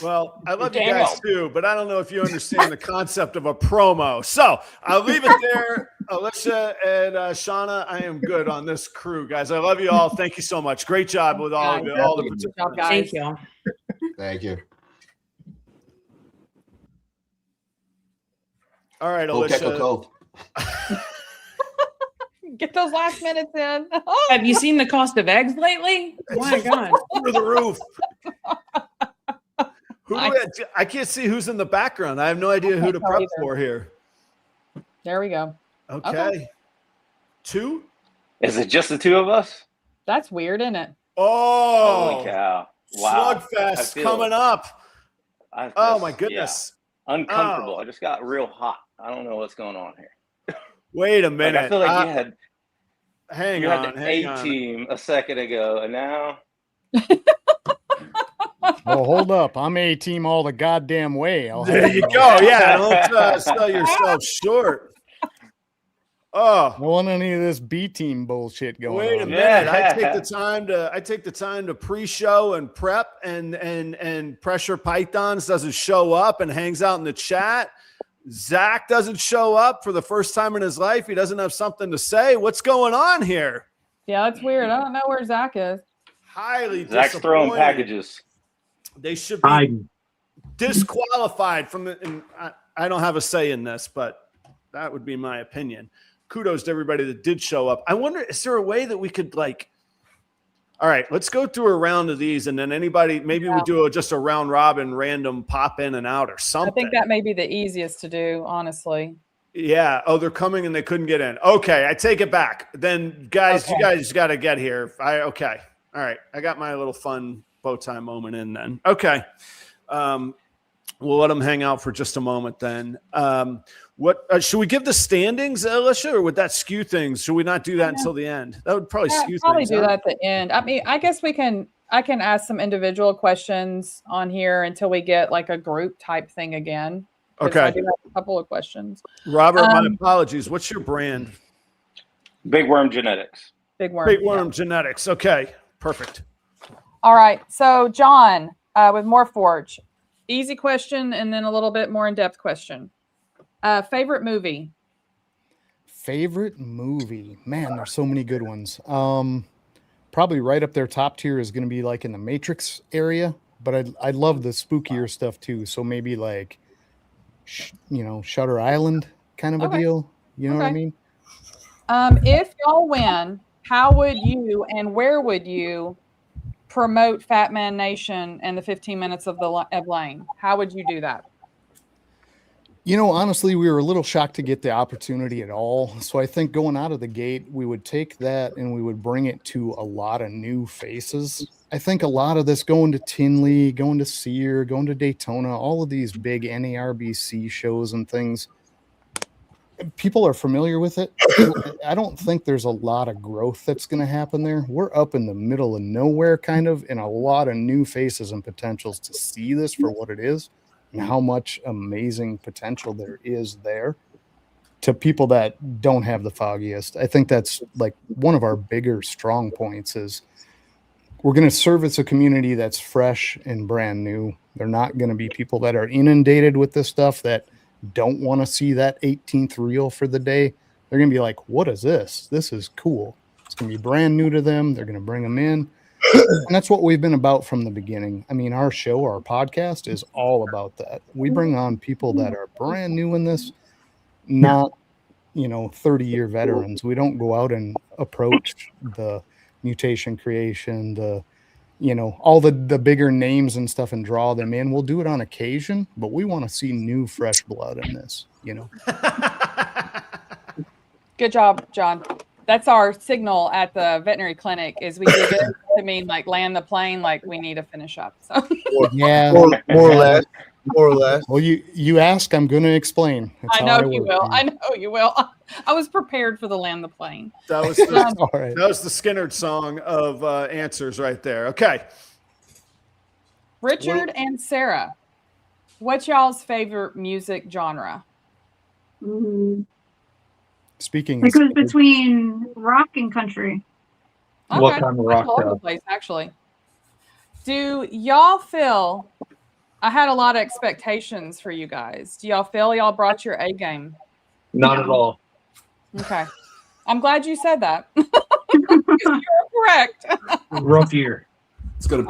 Well, I love you guys too, but I don't know if you understand the concept of a promo. So I'll leave it there. Alicia and Shauna, I am good on this crew, guys. I love you all. Thank you so much. Great job with all of you. All the participants. Thank you. Thank you. All right, Alicia. Get those last minutes in. Have you seen the cost of eggs lately? Oh my God. Through the roof. I can't see who's in the background. I have no idea who to prep for here. There we go. Okay. 2? Is it just the two of us? That's weird, isn't it? Oh, Holy cow. Wow. Slugfest coming up. Oh my goodness. Yeah. Uncomfortable. I just got real hot. I don't know what's going on here. Wait a minute. Like, I feel like you had the A team a second ago, and now. Well, hold up. I'm A team all the goddamn way. There you go. Yeah, don't sell yourself short. Oh, I don't want any of this B team bullshit going on. Wait a minute. I take the time to pre-show and prep, and Pressure Pythons doesn't show up and hangs out in the chat. Zach doesn't show up for the first time in his life. He doesn't have something to say. What's going on here? Yeah, that's weird. I don't know where Zach is. Highly Zach's throwing packages. They should be disqualified from the. And I don't have a say in this, but that would be my opinion. Kudos to everybody that did show up. I wonder, is there a way that we could all right, let's go through a round of these, and then anybody, maybe we do just a round robin, random pop in and out or something. I think that may be the easiest to do, honestly. Yeah. Oh, they're coming and they couldn't get in. Okay, I take it back. Then, guys, you guys got to get here. Okay. All right. I got my little fun bow tie moment in then. Okay. We'll let them hang out for just a moment then. What should we give the standings, Alicia, or would that skew things? Should we not do that until the end? That would probably skew things. Do that at the end. I mean, I guess I can ask some individual questions on here until we get like a group type thing again. Okay. I do have a couple of questions. Robert, my apologies. What's your brand? Big Worm Genetics. Big Worm Genetics. Okay. Perfect. All right. So John, with Morphforge, easy question and then a little bit more in-depth question. Favorite movie? Favorite movie? Man, there's so many good ones. Probably right up there, top tier is going to be like in the Matrix area, but I love the spookier stuff too. So maybe like, Shutter Island kind of a deal. You know what I mean? If y'all win, how would you and where would you promote Fat Man Nation and the 15 minutes of Lane? How would you do that? Honestly, we were a little shocked to get the opportunity at all. So I think going out of the gate, we would take that and we would bring it to a lot of new faces. I think a lot of this going to Tinley, going to Sear, going to Daytona, all of these big NARBC shows and things, people are familiar with it. I don't think there's a lot of growth that's going to happen there. We're up in the middle of nowhere kind of, and a lot of new faces and potentials to see this for what it is. And how much amazing potential there is there to people that don't have the foggiest. I think that's like one of our bigger strong points is we're going to service a community that's fresh and brand new. They're not going to be people that are inundated with this stuff that don't want to see that 18th reel for the day. They're going to be like, what is this? This is cool. It's going to be brand new to them. They're going to bring them in. And that's what we've been about from the beginning. I mean, our show, our podcast is all about that. We bring on people that are brand new in this, not, 30-year veterans. We don't go out and approach the mutation creation, all the bigger names and stuff and draw them in. We'll do it on occasion, but we want to see new, fresh blood in this, Good job, John. That's our signal at the veterinary clinic is we do this to mean like land the plane, like we need to finish up. So yeah, more or less. Well, you ask, I'm going to explain. That's I know you will. I know you will. I was prepared for the land the plane. That was that was the Skinnerd song of answers right there. Okay. Richard and Sarah, what's y'all's favorite music genre? Speaking, it goes between rock and country. Okay. What kind of rock? All over the place, actually. Do y'all feel? I had a lot of expectations for you guys. Do y'all feel y'all brought your A game? Not at all. Okay, I'm glad you said that. You're correct. Rough year. It's gonna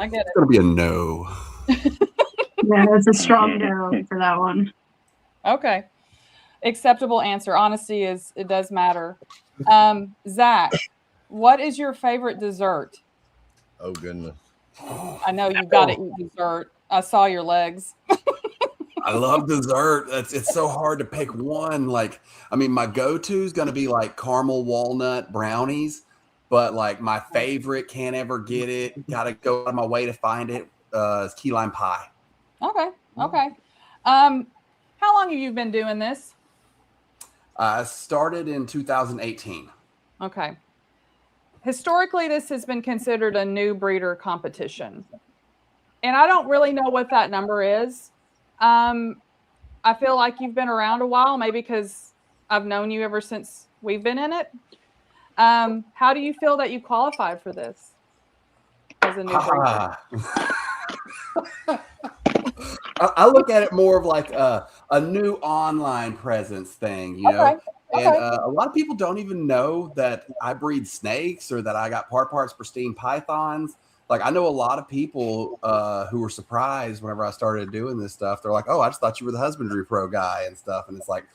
be a no. Yeah, it's a strong no for that one. Okay. Acceptable answer. Honesty it does matter. Zach, what is your favorite dessert? Oh goodness. I know you've got to eat dessert. I saw your legs. I love dessert. It's so hard to pick one. Like, I mean, my go-to is going to be like caramel walnut brownies, but like my favorite, can't ever get it. Got to go out of my way to find it. Is key lime pie. Okay. Okay. How long have you been doing this? I started in 2018. Okay. Historically, this has been considered a new breeder competition. And I don't really know what that number is. I feel like you've been around a while, maybe because I've known you ever since we've been in it. How do you feel that you qualified for this as a new breeder? I look at it more of like a new online presence thing, you know. Okay. And a lot of people don't even know that I breed snakes or that I got parts pristine pythons. Like, I know a lot of people who were surprised whenever I started doing this stuff. They're like, oh, I just thought you were the husbandry pro guy and stuff. And it's like,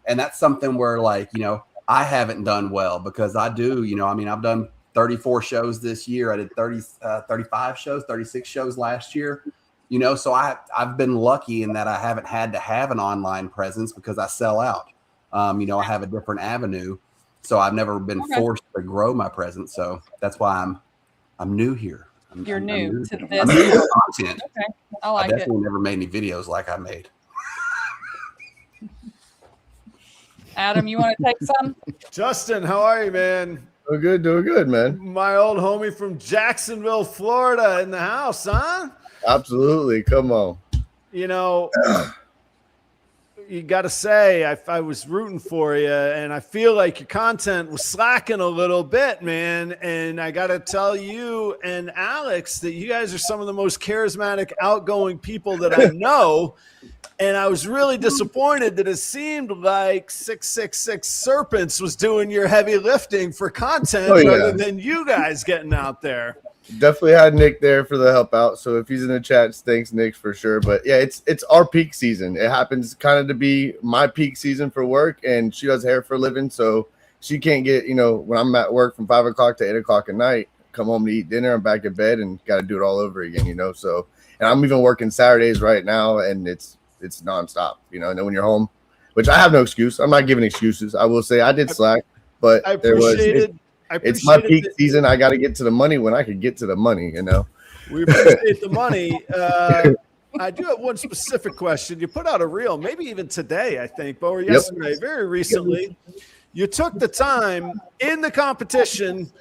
and that's something where, like, you know, I haven't done well because I do, you know, I mean, I've done 34 shows this year. I did 35 shows, 36 shows last year, you know, so I've been lucky in that I haven't had to have an online presence because I sell out. You know, I have a different avenue, so I've never been forced to grow my presence. So that's why I'm new here. You're new to this. I'm new to content. Okay, I like I definitely never made any videos like I made. Adam, you want to take some? Justin, how are you, man? Doing good, man. My old homie from Jacksonville, Florida, in the house, huh? Absolutely. Come on. You know, you got to say, I was rooting for you, and I feel like your content was slacking a little bit, man. And I got to tell you and Alex that you guys are some of the most charismatic, outgoing people that I know. And I was really disappointed that it seemed like 666 Serpents was doing your heavy lifting for content rather than you guys getting out there. Definitely had Nick there for the help out. So if he's in the chat, thanks Nick for sure. But yeah, it's our peak season. It happens kind of to be my peak season for work, and she does hair for a living. So she can't get, you know, when I'm at work from 5 o'clock to 8 o'clock at night, come home to eat dinner, I'm back in bed and got to do it all over again, you know? So, and I'm even working Saturdays right now, and it's nonstop, you know, and then when you're home, which I have no excuse. I'm not giving excuses. I will say I did slack, but it's my peak season. I got to get to the money when I can get to the money, you know. We appreciate the money. I do have one specific question. You put out a reel, maybe even today, I think, or yesterday, very recently. You took the time in the competition,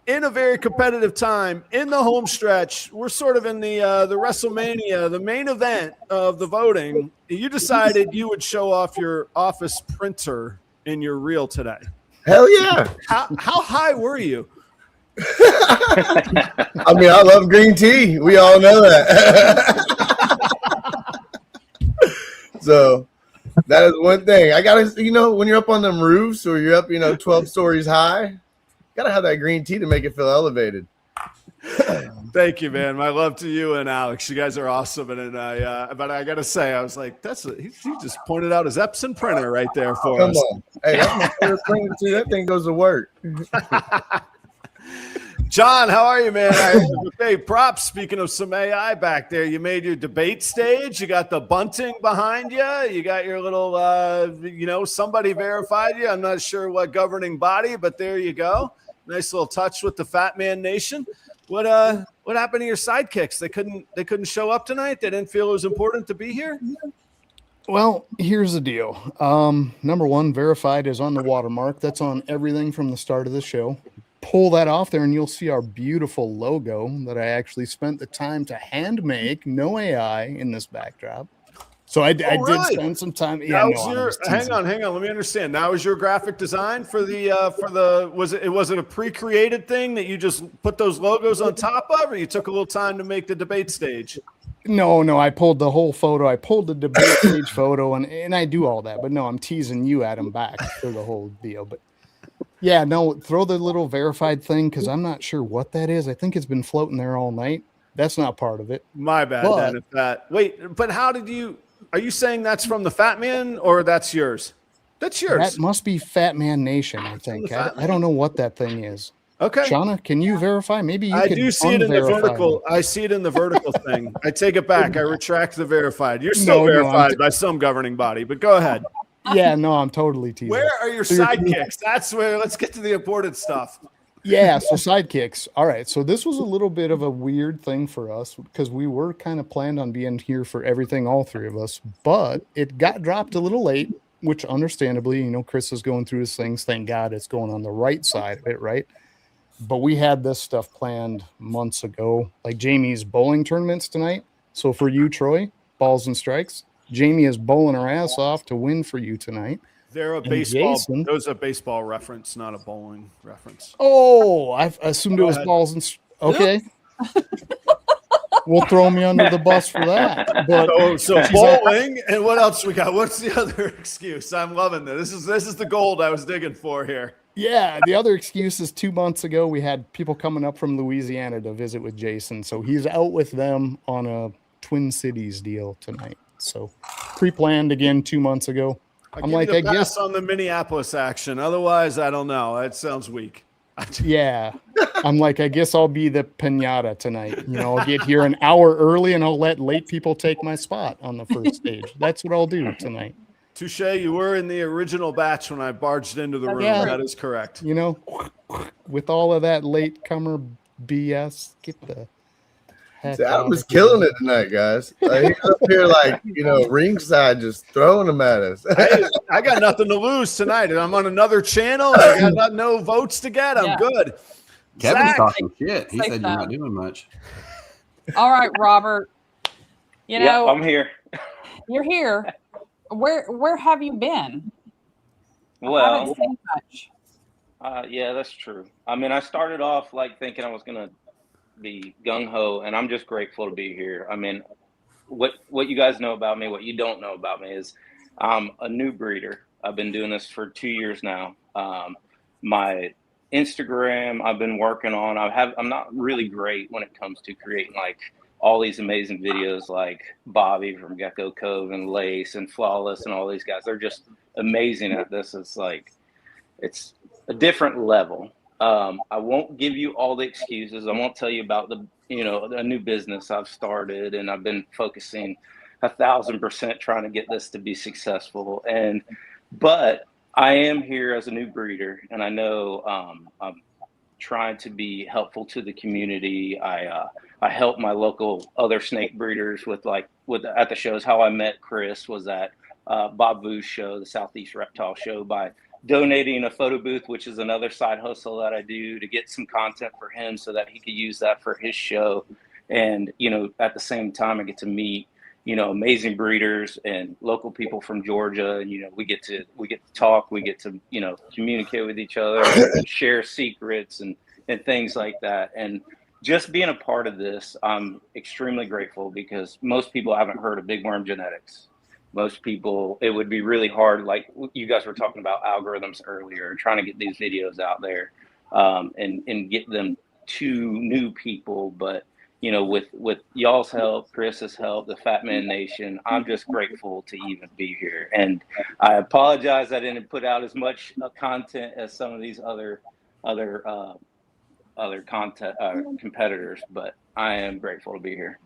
in a very competitive time, in the home stretch. We're sort of in the WrestleMania, the main event of the voting. You decided you would show off your office printer in your reel today. Hell yeah. How high were you? I mean, I love green tea. We all know that. So that is one thing. I got to, you know, when you're up on them roofs or you're up, you know, 12 stories high, got to have that green tea to make it feel elevated. Thank you, man. My love to you and Alex. You guys are awesome. And but I got to say, I was like, he just pointed out his Epson printer right there for us. Come on. Hey, that's my favorite printer too. That thing goes to work. John, how are you, man? Hey, props. Speaking of some AI back there, you made your debate stage. You got the bunting behind you. You got your little, you know, somebody verified you. I'm not sure what governing body, but there you go. Nice little touch with the Fat Man Nation. What happened to your sidekicks? They couldn't show up tonight. They didn't feel it was important to be here. Well, here's the deal. Number one, verified is on the watermark. That's on everything from the start of the show. Pull that off there and you'll see our beautiful logo that I actually spent the time to hand make, no AI in this backdrop. So I did spend some time. Yeah, hang on. Let me understand. That was your graphic design for the was it a pre-created thing that you just put those logos on top of, or you took a little time to make the debate stage? No, I pulled the whole photo. I pulled the debate stage photo and I do all that. But no, I'm teasing you, Adam, back for the whole deal. But yeah, no, throw the little verified thing because I'm not sure what that is. I think it's been floating there all night. That's not part of it. My bad. But how did you? Are you saying that's from the Fat Man or that's yours? That's yours. That must be Fat Man Nation, I think. I don't know what that thing is. Okay. Shauna, can you verify? Maybe you I could do see it in the unverify vertical. me. I see it in the vertical thing. I take it back. I retract the verified. You're No, still no, verified by some governing body, but go ahead. Yeah, no, I'm totally teasing. Where are your So you're- sidekicks? That's where. Let's get to the important stuff. Yeah, so sidekicks. All right, so this was a little bit of a weird thing for us because we were kind of planned on being here for everything, all three of us, but it got dropped a little late, which understandably, you know, Chris is going through his things. Thank God it's going on the right side of it, right? But we had this stuff planned months ago, like Jamie's bowling tournaments tonight. So for you, Troy, balls and strikes, Jamie is bowling her ass off to win for you tonight. They're a And baseball. Jason- Those are a baseball reference, not a bowling reference. Oh, I assumed it was ahead. balls and okay. We'll throw me under the bus for that. But So she's like, bowling, and what else we got? What's the other excuse? I'm loving this. This is the gold I was digging for here. yeah, the other excuse is 2 months ago we had people coming up from Louisiana to visit with Jason, so he's out with them on a Twin Cities deal tonight. So pre-planned again 2 months ago. I'm I'm like, like, I I guess guess, on the Minneapolis action. Otherwise, I don't know. That sounds weak. yeah. I'm like, I guess I'll be the pinata tonight. You know, I'll get here an hour early and I'll let late people take my spot on the first stage. That's what I'll do tonight. Touche. You were in the original batch when I barged into the room. Yeah. That is correct. You know, with all of that latecomer BS, get the heck See, out Adam is of here. killing it tonight, guys. Like, he's up here, like, you know, ringside, just throwing them at us. Hey, I got nothing to lose tonight, and I'm on another channel. And I got no votes to get. I'm good. Kevin's Zach, talking shit. He Say said you're not so. doing much. All right, Robert. You Yeah, know, I'm here. you're here. Where have you been? I Well, haven't seen much. yeah, that's true. I mean, I started off like thinking I was gonna be gung ho, and I'm just grateful to be here. I mean, what you guys know about me, what you don't know about me is I'm a new breeder. I've been doing this for 2 years now. My Instagram I've been working on. I'm not really great when it comes to creating like all these amazing videos like Bobby from Gecko Cove and Lace and Flawless and all these guys. They're just amazing at this. It's a different level. I won't give you all the excuses. I won't tell you about a new business I've started, and I've been focusing 1,000% trying to get this to be successful. But I am here as a new breeder, and I know I'm trying to be helpful to the community. I help my local other snake breeders with at the shows. How I met Chris was at Bob Vu's show, the Southeast Reptile Show, by donating a photo booth, which is another side hustle that I do to get some content for him so that he could use that for his show. And, at the same time, I get to meet, amazing breeders and local people from Georgia. And, we get to talk, we get to, communicate with each other, share secrets and things like that. And just being a part of this, I'm extremely grateful because most people haven't heard of Big Worm Genetics. Most people, it would be really hard, like you guys were talking about algorithms earlier, trying to get these videos out there and get them to new people. But, with y'all's help, Chris's help, the Fat Man Nation, I'm just grateful to even be here. And I apologize I didn't put out as much content as some of these other content competitors, but I am grateful to be here.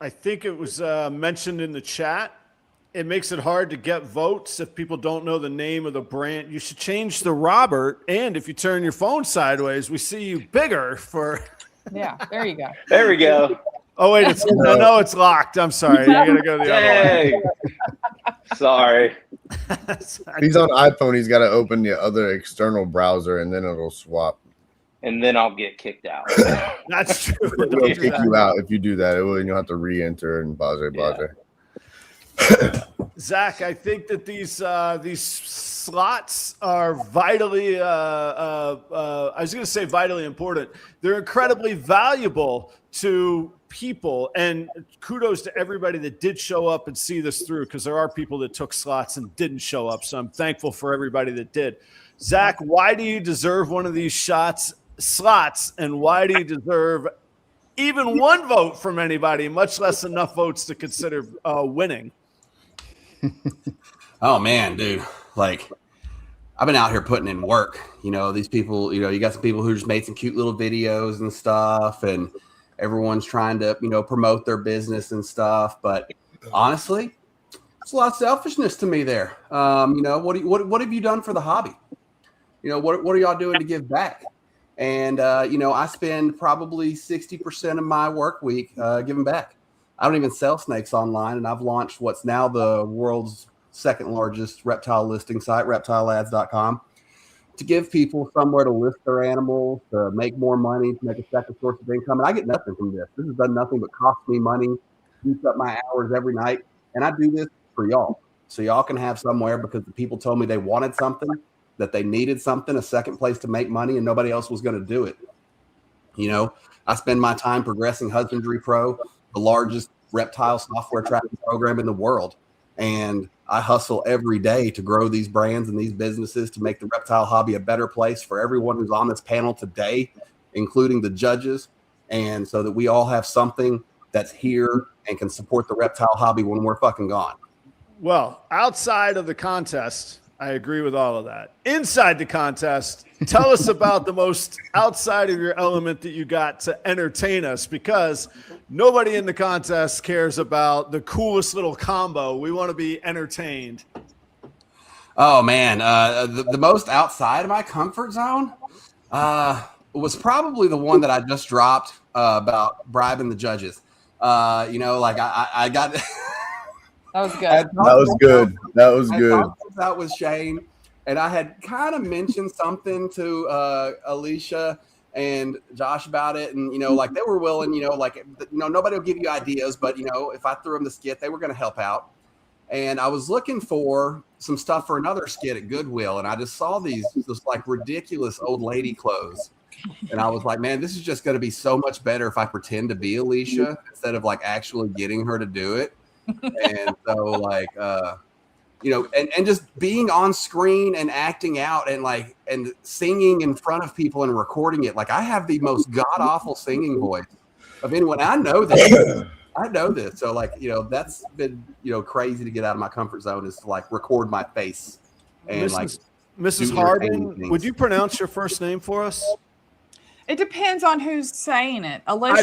I think it was mentioned in the chat. It makes it hard to get votes if people don't know the name of the brand. You should change the Robert. And if you turn your phone sideways, we see you bigger for. Yeah, there you go. There we go. Oh, wait. No, it's locked. I'm sorry. You got to go to the other one. Sorry. He's on iPhone. He's got to open the other external browser and then it'll swap. And then I'll get kicked out. That's true. It'll kick you out if you do that. You'll have to re-enter and buzzer. Zach, I think that these slots are vitally, I was going to say vitally important. They're incredibly valuable to people, and kudos to everybody that did show up and see this through, because there are people that took slots and didn't show up. So I'm thankful for everybody that did. Zach, why do you deserve one of these slots, and why do you deserve even one vote from anybody, much less enough votes to consider winning? Oh man, dude. Like I've been out here putting in work. You know, these people, you know, you got some people who just made some cute little videos and stuff, and everyone's trying to, you know, promote their business and stuff. But honestly, it's a lot of selfishness to me there. You know, what have you done for the hobby? You know, what are y'all doing to give back? And, you know, I spend probably 60% of my work week giving back. I don't even sell snakes online, and I've launched what's now the world's second largest reptile listing site, reptileads.com, to give people somewhere to list their animals, to make more money, to make a second source of income. And I get nothing from this. This has done nothing but cost me money, eats up my hours every night. And I do this for y'all. So y'all can have somewhere, because the people told me they wanted something, that they needed something, a second place to make money, and nobody else was going to do it. You know, I spend my time progressing Husbandry Pro, the largest reptile software tracking program in the world. And I hustle every day to grow these brands and these businesses to make the reptile hobby a better place for everyone who's on this panel today, including the judges. And so that we all have something that's here and can support the reptile hobby when we're fucking gone. Well, outside of the contest, I agree with all of that. Inside the contest, tell us about the most outside of your element that you got to entertain us, because nobody in the contest cares about the coolest little combo. We want to be entertained. Oh, man. The most outside of my comfort zone was probably the one that I just dropped about bribing the judges. You know, like I got... That was good. That was good. That was good. That was Shane, and I had kind of mentioned something to Alicia and Josh about it, and you know, like they were willing. You know, like you know, nobody will give you ideas, but you know, if I threw them the skit, they were going to help out. And I was looking for some stuff for another skit at Goodwill, and I just saw these like ridiculous old lady clothes. And I was like, man, this is just going to be so much better if I pretend to be Alicia instead of like actually getting her to do it. And so like you know, and just being on screen and acting out and like and singing in front of people and recording it, like I have the most god-awful singing voice of anyone. I know this. So like, you know, that's been, you know, crazy to get out of my comfort zone, is to like record my face and Mrs. Harding, would you pronounce your first name for us? It depends on who's saying it. Alicia,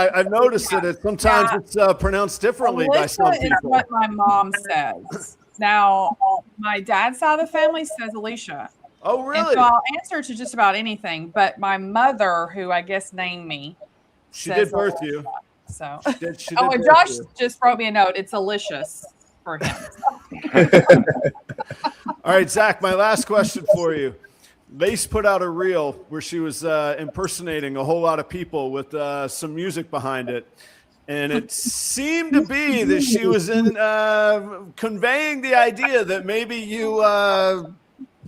I've noticed that sometimes it's pronounced differently by some Alicia people. is what my mom says. Now, my dad's side of the family says Alicia. Oh, really? And so I'll answer to just about anything. But my mother, who I guess named me, she did birth Alicia. you. So, she oh, did and birth Josh you. just wrote me a note. It's Alicious for him. All right, Zach, my last question for you. Lace put out a reel where she was impersonating a whole lot of people with some music behind it. And it seemed to be that she was conveying the idea that maybe you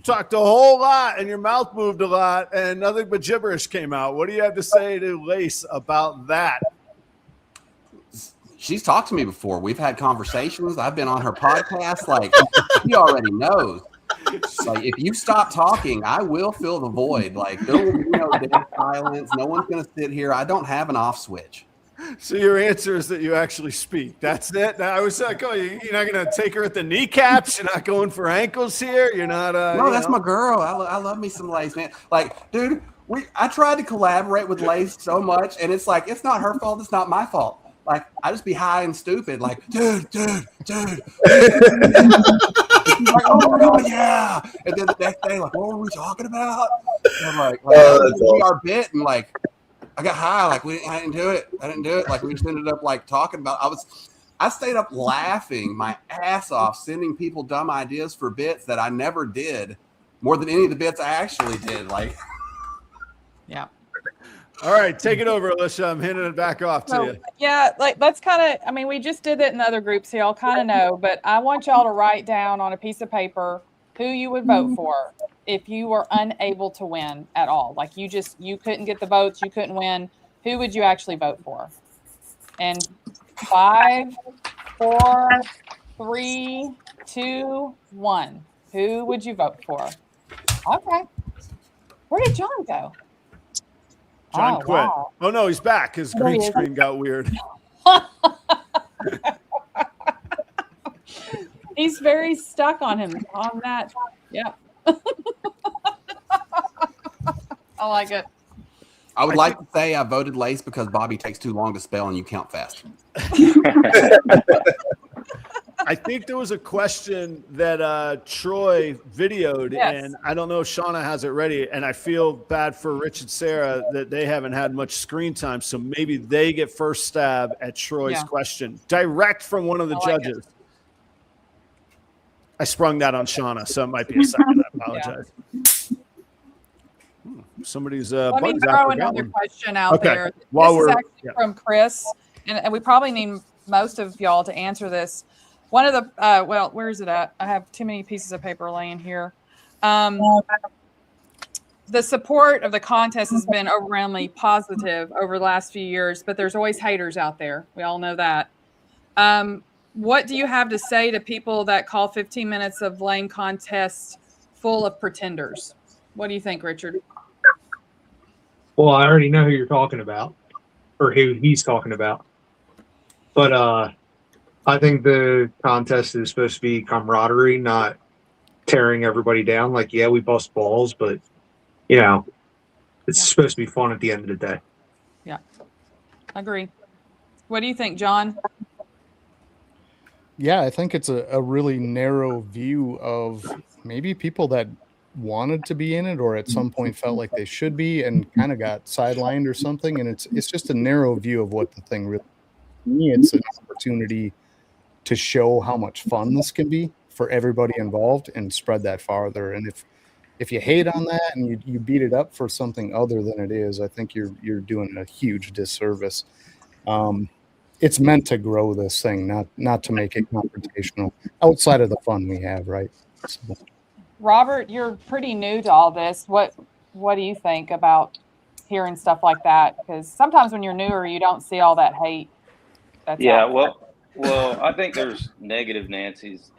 talked a whole lot and your mouth moved a lot and nothing but gibberish came out. What do you have to say to Lace about that? She's talked to me before. We've had conversations. I've been on her podcast. Like, she already knows. Like, if you stop talking, I will fill the void. Like, there will be no dead silence. No one's going to sit here. I don't have an off switch. So your answer is that you actually speak. That's it. Now, I was like, oh, you're not going to take her at the kneecaps. You're not going for ankles here. You're not. No, that's my girl. I love me some Lace, man. Like, dude, I tried to collaborate with Lace so much, and it's like, it's not her fault. It's not my fault. Like, I just be high and stupid. Like, dude. She's like, oh my God, yeah. And then the next day, like, what were we talking about? And I'm like our bit, and like, I got high. Like, I didn't do it. Like, we just ended up like talking about. I stayed up laughing my ass off, sending people dumb ideas for bits that I never did, more than any of the bits I actually did. Like, yeah. All right, take it over, Alicia. I'm handing it back off to you. Yeah, like that's kind of, I mean, we just did it in other groups, so y'all kind of know, but I want y'all to write down on a piece of paper who you would vote for if you were unable to win at all. Like you couldn't get the votes, you couldn't win. Who would you actually vote for? And 5, 4, 3, 2, 1. Who would you vote for? Okay. Where did John go? John quit. Wow. Oh, no, he's back. His green screen got weird. He's very stuck on that. Yeah. I like it. I would like to say I voted Lace because Bobby takes too long to spell and you count fast. I think there was a question that Troy videoed, and I don't know if Shauna has it ready. And I feel bad for Rich and Sarah that they haven't had much screen time. So maybe they get first stab at Troy's question, direct from one of the judges. I sprung that on Shauna, so it might be a second. I apologize. Somebody's Let me throw another question out there. While this is actually from Chris, and we probably need most of y'all to answer this. One of the well, where is it at? I have too many pieces of paper laying here. The support of the contest has been overwhelmingly positive over the last few years, but there's always haters out there. We all know that. What do you have to say to people that call 15 minutes of lame contest full of pretenders? What do you think, Richard? Well, I already know who you're talking about, or who he's talking about. But I think the contest is supposed to be camaraderie, not tearing everybody down. Like, yeah, we bust balls, but, you know, it's supposed to be fun at the end of the day. Yeah, I agree. What do you think, John? Yeah, I think it's a really narrow view of maybe people that wanted to be in it or at some point felt like they should be and kind of got sidelined or something. And it's just a narrow view of what the thing really, to me, it's an opportunity to show how much fun this can be for everybody involved and spread that farther. And if you hate on that and you beat it up for something other than it is, I think you're doing a huge disservice. It's meant to grow this thing, not to make it confrontational outside of the fun we have, right? So. Robert, you're pretty new to all this. What do you think about hearing stuff like that? Because sometimes when you're newer, you don't see all that hate. Yeah, well, I think there's negative Nancy's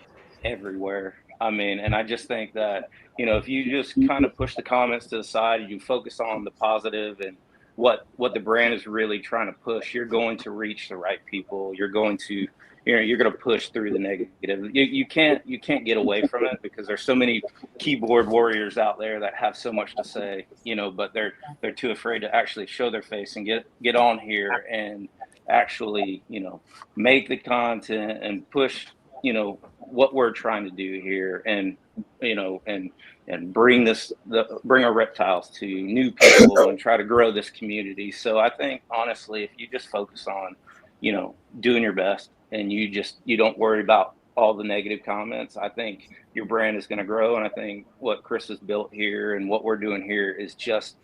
everywhere. I mean, and I just think that, you know, if you just kind of push the comments to the side and you focus on the positive and what the brand is really trying to push, you're going to reach the right people. You're going to, you're going to push through the negative. You can't get away from it because there's so many keyboard warriors out there that have so much to say, you know, but they're too afraid to actually show their face and get on here and actually, you know, make the content and push, you know, what we're trying to do here, and, you know, and bring our reptiles to new people and try to grow this community. So I think honestly, if you just focus on, you know, doing your best and you don't worry about all the negative comments, I think your brand is going to grow. And I think what Chris has built here and what we're doing here is just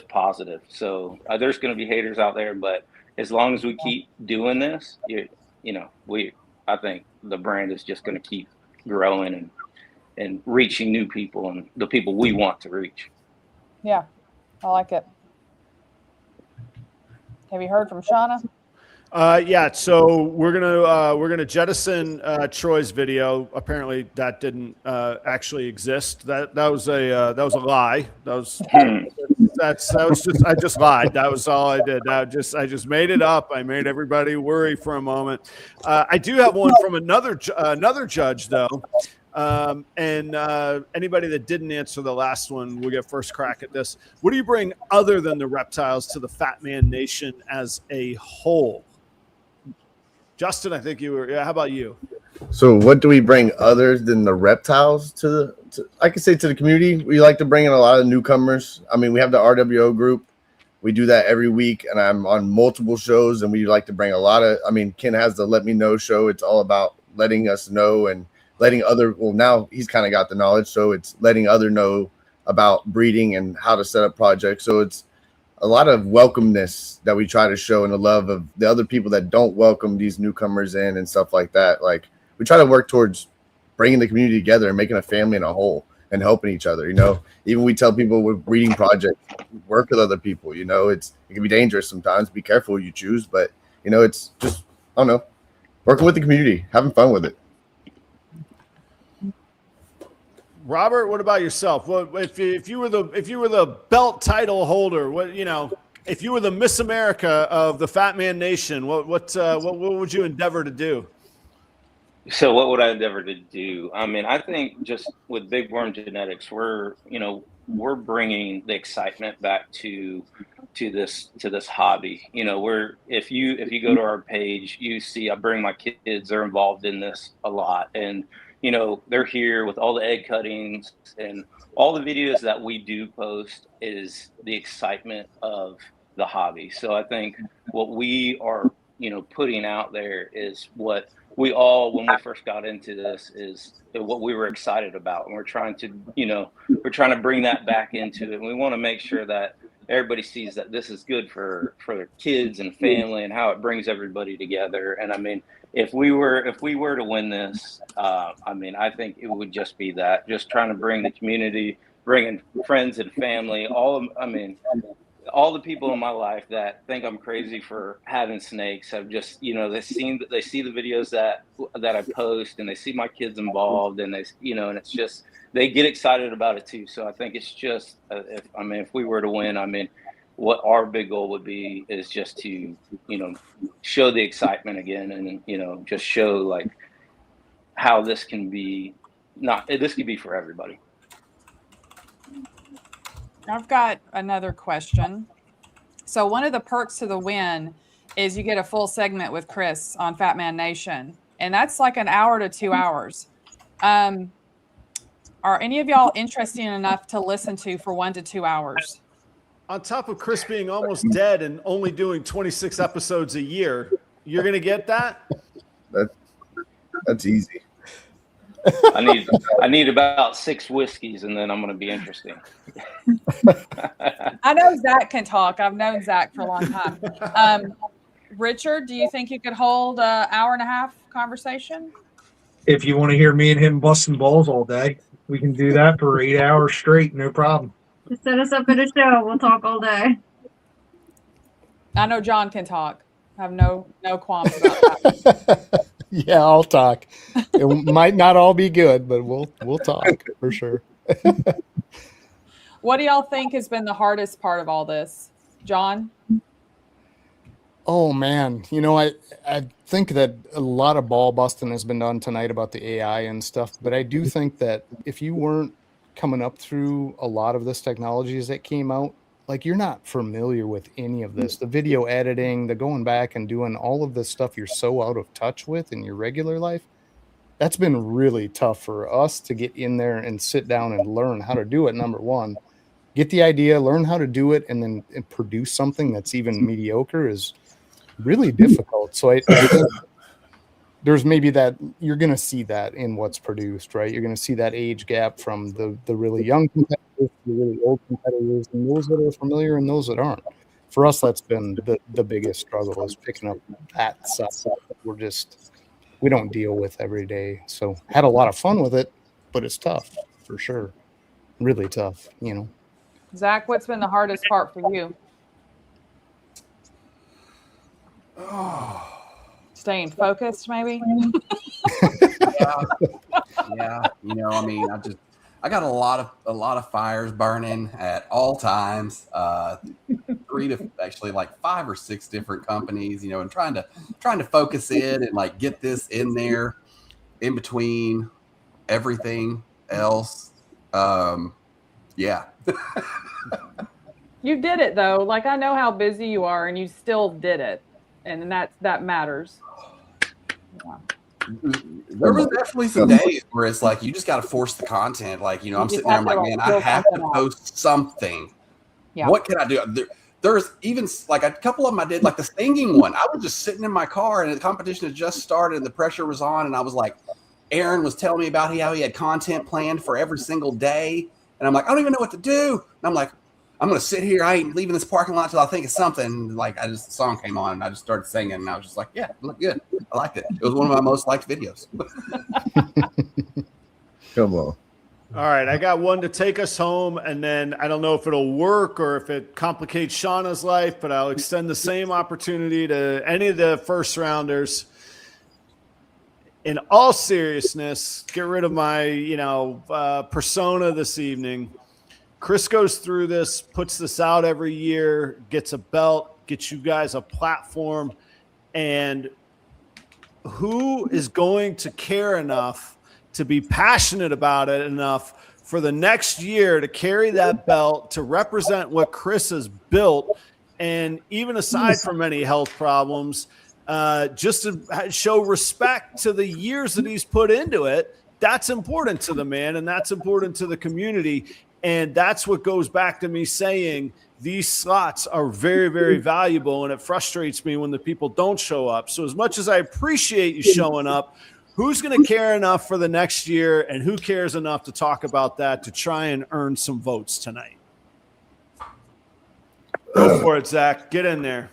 positive. So there's going to be haters out there, but as long as we keep doing this, I think the brand is just going to keep growing and reaching new people and the people we want to reach. Yeah, I like it. Have you heard from Shauna? Yeah, so we're gonna jettison Troy's video. Apparently, that didn't actually exist. That was a lie. That was just I just lied. That was all I did. I just made it up. I made everybody worry for a moment. I do have one from another judge though. And anybody that didn't answer the last one will get first crack at this. What do you bring other than the reptiles to the Fat Man Nation as a whole? Justin, I think you were. Yeah, how about you? So, what do we bring other than the reptiles I could say to the community? We like to bring in a lot of newcomers. I mean, we have the RWO group. We do that every week, and I'm on multiple shows, and we like to bring a lot of. I mean, Ken has the Let Me Know show. It's all about letting us know and letting now he's kind of got the knowledge, so it's letting other know about breeding and how to set up projects. So it's a lot of welcomeness that we try to show and the love of the other people that don't welcome these newcomers in and stuff like that. Like, we try to work towards bringing the community together and making a family in a whole and helping each other. You know, even we tell people with breeding projects, work with other people. You know, it can be dangerous sometimes. Be careful who you choose, but you know, it's just, I don't know, working with the community, having fun with it. Robert, what about yourself? What if you were the belt title holder? What, you know, if you were the Miss America of the Fat Man Nation, what would you endeavor to do? So what would I endeavor to do? I mean, I think just with Big Worm Genetics, we're we're bringing the excitement back to this hobby. You know, if you go to our page, you see I bring my kids. They're involved in this a lot, and you know, they're here with all the egg cuttings and all the videos that we do post is the excitement of the hobby. So I think what we are, you know, putting out there is what we all, when we first got into this, is what we were excited about. And we're trying to, you know, we're trying to bring that back into it. And we want to make sure that everybody sees that this is good for their kids and family and how it brings everybody together. And I mean, if we were to win this, I mean, I think it would just be that, just trying to bring the community, bringing friends and family, I mean, all the people in my life that think I'm crazy for having snakes have just, you know, they see the videos that I post, and they see my kids involved, and they, you know, and it's just, they get excited about it too. So I think it's just, if we were to win, I mean, what our big goal would be is just to, you know, show the excitement again, and, you know, just show like how this can be this could be for everybody. I've got another question. So one of the perks to the win is you get a full segment with Chris on Fat Man Nation, and that's like an hour to 2 hours. Are any of y'all interesting enough to listen to for 1 to 2 hours? On top of Chris being almost dead and only doing 26 episodes a year, you're going to get that? That's easy. I need about 6 whiskeys, and then I'm going to be interesting. I know Zach can talk. I've known Zach for a long time. Richard, do you think you could hold an hour and a half conversation? If you want to hear me and him busting balls all day, we can do that for 8 hours straight, no problem. Just set us up at a show. We'll talk all day. I know John can talk. I have no qualms about that. Yeah, I'll talk. It might not all be good, but we'll talk for sure. What do y'all think has been the hardest part of all this, John? Oh man, you know, I think that a lot of ball busting has been done tonight about the AI and stuff, but I do think that if you weren't coming up through a lot of this technologies that came out, like you're not familiar with any of this, the video editing, the going back and doing all of this stuff you're so out of touch with in your regular life, that's been really tough for us to get in there and sit down and learn how to do it. Number one, get the idea, learn how to do it, and then produce something that's even mediocre is really difficult. So I think there's maybe that you're going to see that in what's produced, right? You're going to see that age gap from the really young competitors to the really old competitors, and those that are familiar and those that aren't. For us, that's been the biggest struggle, is picking up that stuff that we don't deal with every day. So had a lot of fun with it, but it's tough for sure. Really tough, you know. Zach, what's been the hardest part for you? Staying focused, maybe. Yeah, you know, I mean, I got a lot of fires burning at all times. 3 to actually like 5 or 6 different companies, you know, and trying to focus in and like get this in there in between everything else. Yeah. You did it though. Like, I know how busy you are, and you still did it, and that matters. Yeah. There was definitely some days where it's like you just got to force the content. Like, you know, I'm sitting there, I'm like, man, I have to post something. Yeah. What can I do? There's even like a couple of them I did, like the singing one. I was just sitting in my car, and the competition had just started, and the pressure was on, and I was like, Aaron was telling me about how he had content planned for every single day, and I'm like, I don't even know what to do. And I'm like, I'm gonna sit here. I ain't leaving this parking lot till I think of something. Like, the song came on, and I just started singing, and I was just like, yeah, it looked good. I liked it. It was one of my most liked videos. Come on. All right, I got one to take us home, and then I don't know if it'll work or if it complicates Shauna's life, but I'll extend the same opportunity to any of the first rounders. In all seriousness, get rid of my, persona this evening. Chris goes through this, puts this out every year, gets a belt, gets you guys a platform, and who is going to care enough to be passionate about it enough for the next year to carry that belt, to represent what Chris has built, and even aside from any health problems, just to show respect to the years that he's put into it. That's important to the man, and that's important to the community. And that's what goes back to me saying these slots are very, very valuable, and it frustrates me when the people don't show up. So as much as I appreciate you showing up, who's going to care enough for the next year, and who cares enough to talk about that to try and earn some votes tonight? Go for it, Zach. Get in there.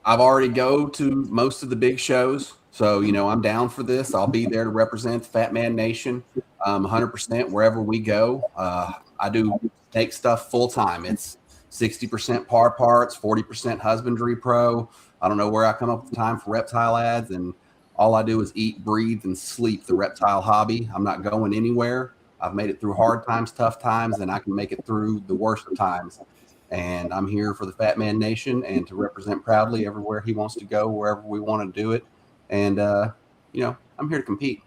I've already go to most of the big shows. So, I'm down for this. I'll be there to represent the Fat Man Nation 100% wherever we go. I do snake stuff full time. It's 60% par parts, 40% husbandry pro. I don't know where I come up with time for reptile ads, and all I do is eat, breathe, and sleep the reptile hobby. I'm not going anywhere. I've made it through hard times, tough times, and I can make it through the worst of times. And I'm here for the Fat Man Nation and to represent proudly everywhere he wants to go, wherever we want to do it. And, I'm here to compete.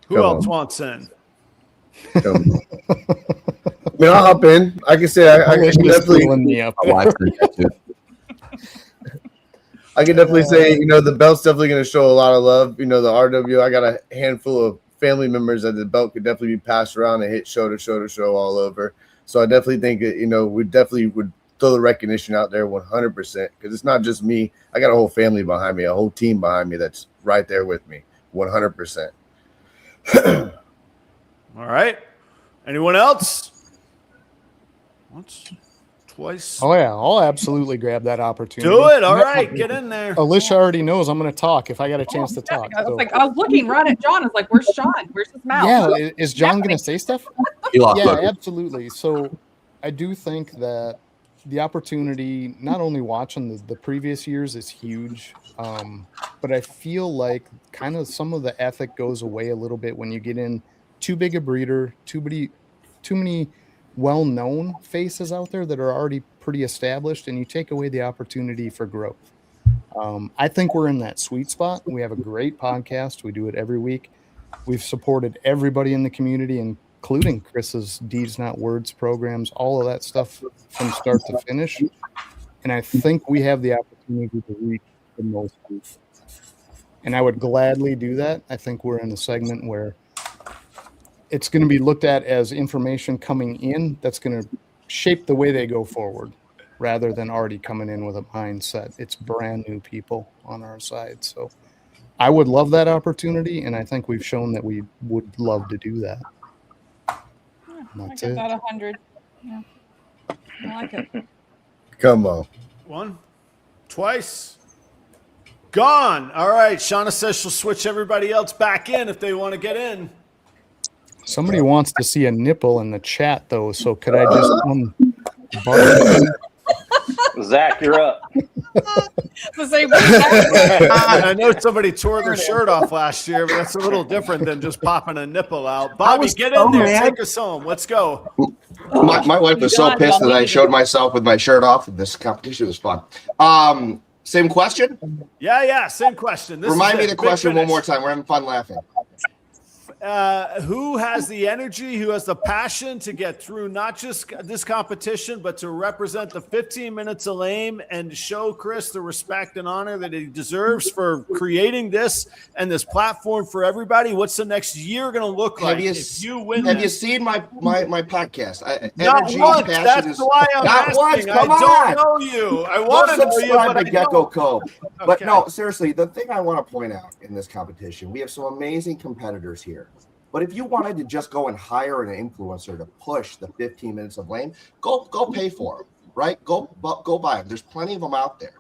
Who else wants in? I mean, I'll hop in. I can say I can definitely. I can definitely say, the belt's definitely going to show a lot of love. The RW, I got a handful of family members that the belt could definitely be passed around and hit show to show to show all over. So I definitely think that, we definitely would throw the recognition out there 100%, because it's not just me. I got a whole family behind me, a whole team behind me that's right there with me 100%. All right. Anyone else? Once, twice. Oh yeah, I'll absolutely grab that opportunity. Do it. All right, get in there. Alicia already knows I'm going to talk if I got a chance to talk. I was looking right at John. I was like, "Where's Sean? Where's his mouth?" Yeah, is John going to say stuff? Yeah, absolutely. So I do think that the opportunity, not only watching the previous years, is huge, but I feel like kind of some of the ethic goes away a little bit when you get in too big a breeder, too many well-known faces out there that are already pretty established, and you take away the opportunity for growth. I think we're in that sweet spot. We have a great podcast. We do it every week. We've supported everybody in the community, including Chris's Deeds Not Words programs, all of that stuff from start to finish. And I think we have the opportunity to reach the most youth. And I would gladly do that. I think we're in a segment where it's going to be looked at as information coming in that's going to shape the way they go forward, rather than already coming in with a mindset. It's brand new people on our side. So I would love that opportunity, and I think we've shown that we would love to do that. That's it. About 100. Yeah. I like it. Come on. One, twice. Gone. All right. Shauna says she'll switch everybody else back in if they want to get in. Somebody wants to see a nipple in the chat, though. So could I just Zach, you're up. I know somebody tore their shirt off last year, but that's a little different than just popping a nipple out. Bobby, get in there. Take us home. Let's go. My wife was so pissed that I showed myself with my shirt off. This competition was fun. Same question? Yeah. Same question. Remind me the question one more time. We're having fun laughing. Who has the energy, who has the passion to get through not just this competition, but to represent the 15 minutes of lame and show Chris the respect and honor that he deserves for creating this and this platform for everybody? What's the next year going to look like if you win? Have you seen my podcast? Not once. That's why I'm asking. I don't know you. I want to know you, but I Gecko don't. Cove. But Okay. no, seriously, the thing I want to point out in this competition, we have some amazing competitors here. But if you wanted to just go and hire an influencer to push the 15 minutes of lame, go pay for them, right? Go buy them. There's plenty of them out there.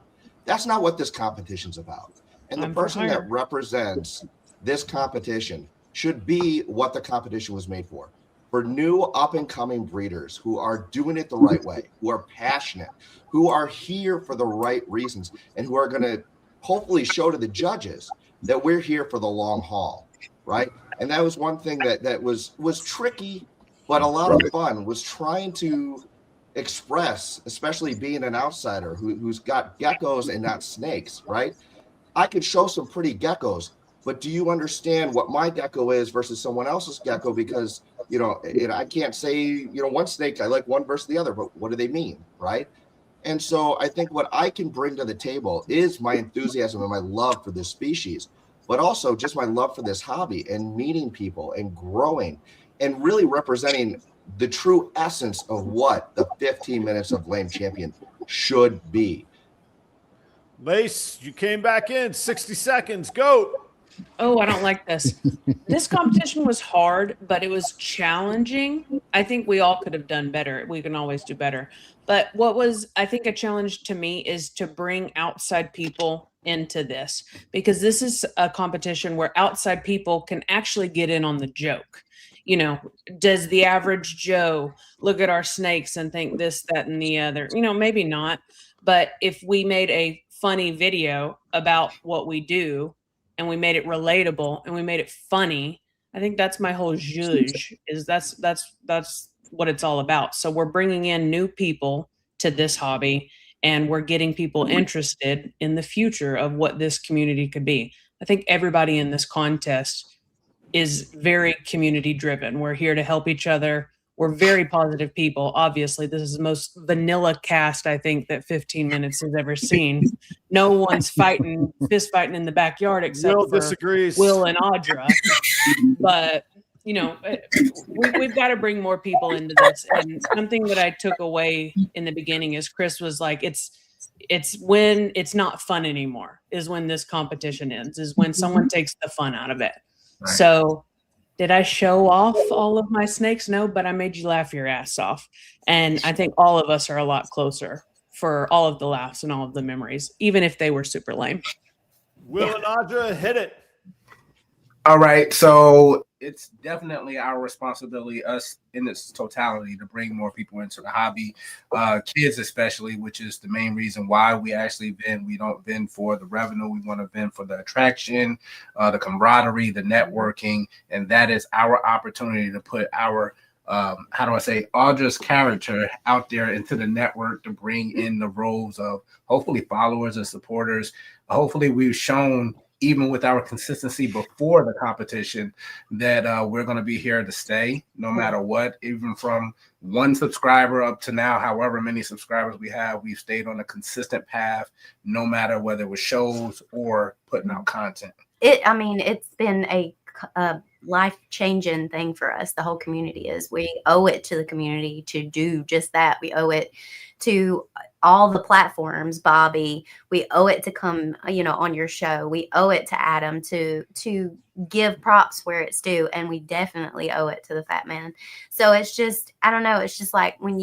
That's not what this competition's about. And the person that represents this competition should be what the competition was made for new up-and-coming breeders who are doing it the right way, who are passionate, who are here for the right reasons, and who are going to hopefully show to the judges that we're here for the long haul, right? And that was one thing that was tricky, but a lot of fun, was trying to express, especially being an outsider who's got geckos and not snakes, right? I could show some pretty geckos, but do you understand what my gecko is versus someone else's gecko? Because I can't say, one snake, I like one versus the other, but what do they mean? Right. And so I think what I can bring to the table is my enthusiasm and my love for this species, but also just my love for this hobby and meeting people and growing and really representing the true essence of what the 15 minutes of Lame Champion should be. Lace, you came back in 60 seconds. Go. Oh, I don't like this. This competition was hard, but it was challenging. I think we all could have done better. We can always do better. But what was, I think, a challenge to me is to bring outside people into this, because this is a competition where outside people can actually get in on the joke. Does the average Joe look at our snakes and think this, that, and the other? Maybe not. But if we made a funny video about what we do, and we made it relatable and we made it funny, I think that's my whole zhuzh, is that's what it's all about. So we're bringing in new people to this hobby, and we're getting people interested in the future of what this community could be. I think everybody in this contest is very community driven. We're here to help each other. We're very positive people. Obviously, this is the most vanilla cast I think that 15 Minutes has ever seen. No one's fist fighting in the backyard except Will for disagrees. Will and Audra. But we've got to bring more people into this. And something that I took away in the beginning is Chris was like, it's when it's not fun anymore is when this competition ends, is when someone takes the fun out of it. Right. So did I show off all of my snakes? No, but I made you laugh your ass off. And I think all of us are a lot closer for all of the laughs and all of the memories, even if they were super lame. Will and Audra, hit it. All right. So it's definitely our responsibility, us in its totality, to bring more people into the hobby, kids especially, which is the main reason why we actually vend. We don't vend for the revenue. We want to vend for the attraction, the camaraderie, the networking, and that is our opportunity to put our Audra's character out there into the network, to bring in the roles of hopefully followers and supporters. Hopefully we've shown, even with our consistency before the competition, that we're going to be here to stay no matter what. Even from 1 subscriber up to now, however many subscribers we have, we've stayed on a consistent path, no matter whether it was shows or putting out content. It's been a life-changing thing for us. The whole community is. We owe it to the community to do just that. We owe it to all the platforms, Bobby. We owe it to come, on your show. We owe it to Adam to give props where it's due, and we definitely owe it to the Fat Man. So it's just, I don't know. It's just like when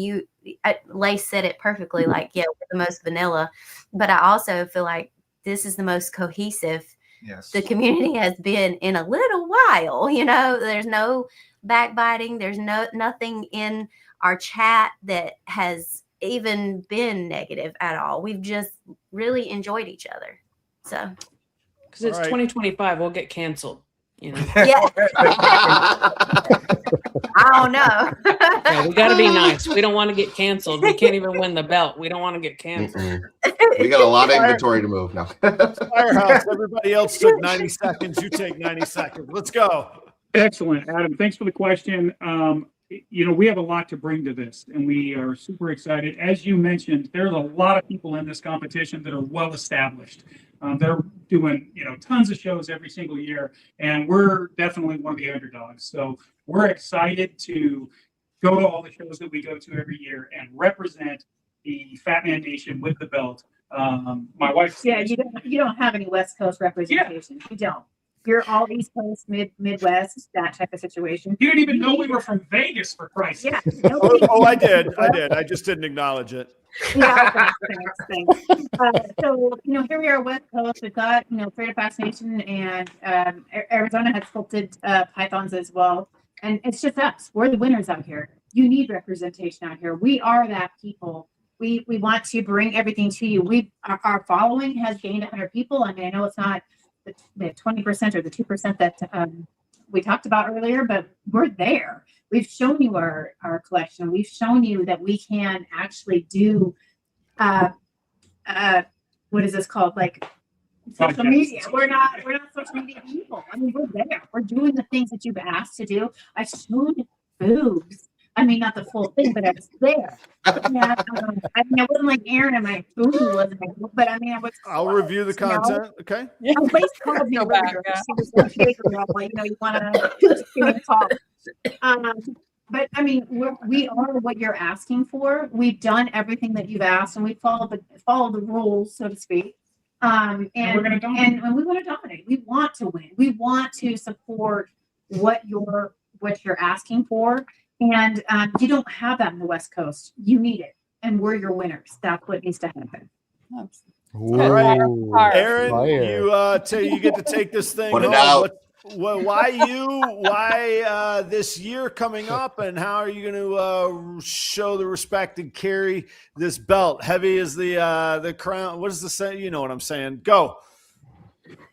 Lace said it perfectly. Like, yeah, we're the most vanilla, but I also feel like this is the most cohesive. Yes. The community has been in a little while. There's no backbiting. There's nothing in our chat that has even been negative at all. We've just really enjoyed each other. So, because it's 2025, we'll get canceled. Yeah. I don't know. Yeah, we got to be nice. We don't want to get canceled. We can't even win the belt. We don't want to get canceled. We got a lot of inventory to move now. Firehouse. Everybody else took 90 seconds. You take 90 seconds. Let's go. Excellent, Adam. Thanks for the question. We have a lot to bring to this, and we are super excited. As you mentioned, there's a lot of people in this competition that are well established. They're doing, tons of shows every single year, and we're definitely one of the underdogs. So we're excited to go to all the shows that we go to every year and represent the Fat Man Nation with the belt. My wife. Yeah, you don't have any West Coast representation. Yeah. You don't. You're all East Coast, Midwest, that type of situation. You didn't even know we were from Vegas, for Christ's sake. Yeah. I did. I just didn't acknowledge it. Yeah. Thanks. So, here we are, West Coast. We've got, Freedom Fascination, and Arizona has sculpted pythons as well. And it's just us. We're the winners out here. You need representation out here. We are that people. We want to bring everything to you. Our following has gained 100 people. I know it's not the 20% or the 2% that we talked about earlier, but we're there. We've shown you our collection. We've shown you that we can actually do what is this called? Like social media. We're not social media people. We're there. We're doing the things that you've asked to do. I showed boobs. I mean, not the full thing, but I was there. Yeah, I mean, I wasn't like Aaron and my booty wasn't, but I mean, I was. I'll review the content. Okay. Oh, Grace called me Go earlier. back, yeah. She was like, "Hey, girl, you know, you want to give me a call." But I mean, we are what you're asking for. We've done everything that you've asked, and we follow the rules, so to speak. And we're going to dominate. And we want to dominate. We want to win. We want to support what you're asking for. And you don't have that in the West Coast. You need it, and we're your winners. That's what needs to happen. All right, Ooh, Aaron, fire. you get to take this thing Put it on. out. Why you? Why this year coming up, and how are you going to show the respect and carry this belt? Heavy as the crown. What is the say? You know what I'm saying? Go.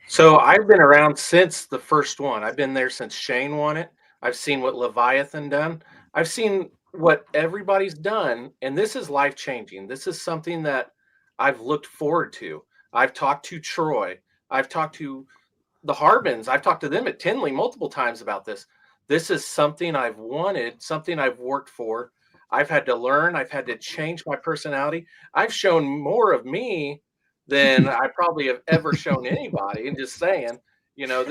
So I've been around since the first one. I've been there since Shane won it. I've seen what Leviathan done. I've seen what everybody's done, and this is life-changing. This is something that I've looked forward to. I've talked to Troy. I've talked to the Harbins. I've talked to them at Tinley multiple times about this. This is something I've wanted, something I've worked for. I've had to learn. I've had to change my personality. I've shown more of me than I probably have ever shown anybody. And just saying, you know,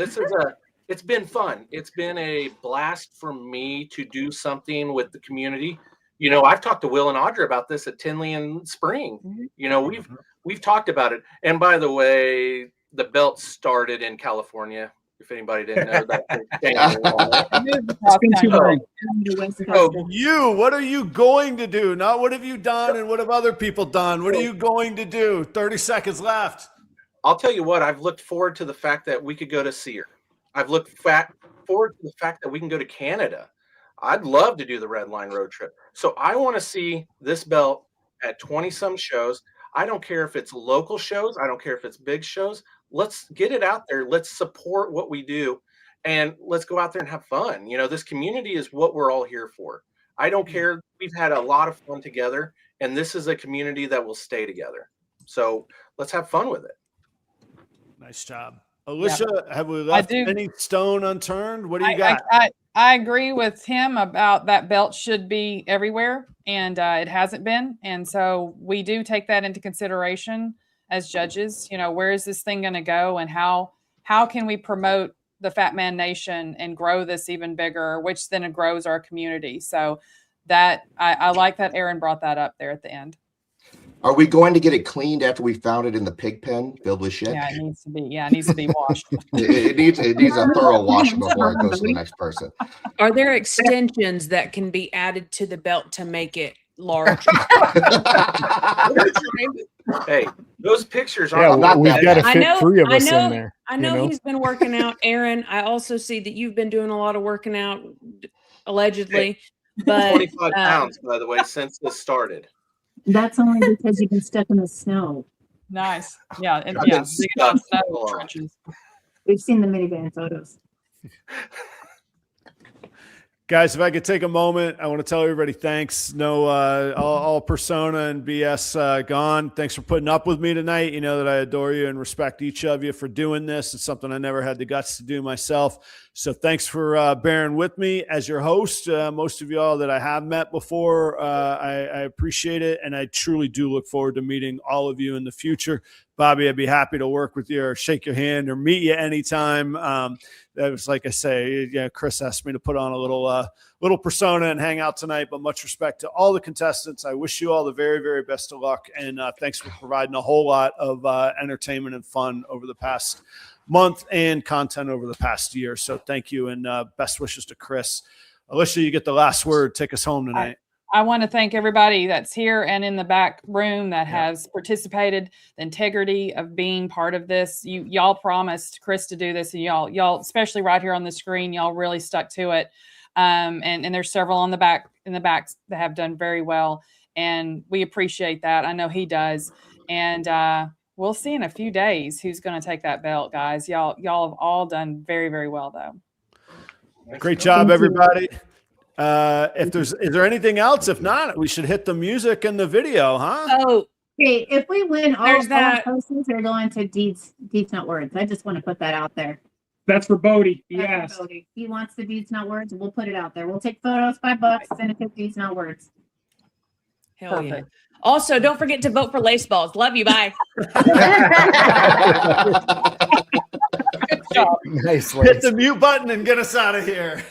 it's been fun. It's been a blast for me to do something with the community. You know, I've talked to Will and Audra about this at Tinley in spring. You know, we've talked about it. And by the way, the belt started in California. If anybody didn't know that. What are you going to do? Not what have you done and what have other people done? What are you going to do? 30 seconds left. I'll tell you what, I've looked forward to the fact that we could go to Sear. I've looked forward to the fact that we can go to Canada. I'd love to do the Red Line road trip. So I want to see this belt at 20-some shows. I don't care if it's local shows. I don't care if it's big shows. Let's get it out there. Let's support what we do, and let's go out there and have fun. You know, this community is what we're all here for. I don't care. We've had a lot of fun together, and this is a community that will stay together. So let's have fun with it. Nice job. Alicia, have we left any stone unturned? What do you got? I agree with him about that belt should be everywhere, and it hasn't been. And so we do take that into consideration as judges. You know, where is this thing going to go, and how can we promote the Fat Man Nation and grow this even bigger, which then it grows our community. So that I like that Aaron brought that up there at the end. Are we going to get it cleaned after we found it in the pig pen filled with shit? Yeah, it needs to be. Yeah, it needs to be washed. it needs a thorough washing before it goes to the next person. Are there extensions that can be added to the belt to make it large? Hey, those pictures Yeah, are we've got to fit three of us in there. I know he's been working out, Aaron. I also see that you've been doing a lot of working out, allegedly. But 25 pounds, by the way, since this started. That's only because you've been stuck in the snow. Nice. Yeah. And I've been stuck snow trenches. We've seen the minivan photos. Guys, if I could take a moment, I want to tell everybody thanks. No, all persona and BS gone. Thanks for putting up with me tonight. You know that I adore you and respect each of you for doing this. It's something I never had the guts to do myself. So thanks for bearing with me as your host. Most of y'all that I have met before, I appreciate it. And I truly do look forward to meeting all of you in the future. Bobby, I'd be happy to work with you or shake your hand or meet you anytime. That was like I say, yeah, Chris asked me to put on a little persona and hang out tonight, but much respect to all the contestants. I wish you all the very, very best of luck. And thanks for providing a whole lot of entertainment and fun over the past month and content over the past year. So thank you. And best wishes to Chris. Alicia, you get the last word. Take us home tonight. I want to thank everybody that's here and in the back room that has participated, the integrity of being part of this. Y'all promised Chris to do this, and y'all, especially right here on the screen, y'all really stuck to it. And there's several in the back that have done very well, and we appreciate that. I know he does. And we'll see in a few days who's going to take that belt, guys. Y'all have all done very, very well, though. Great job, everybody. Is there anything else? If not, we should hit the music and the video, huh? Oh, okay. If we win, all posters are going to Deeds Not Words. I just want to put that out there. That's for Bodie. That's for Yes. Bodie. He wants the deeds, not words, and we'll put it out there. We'll take photos, $5, send it to deeds, not words. Hell yeah. Also, don't forget to vote for Lace Balls. Love you. Bye. Nice. Hit the mute button and get us out of here.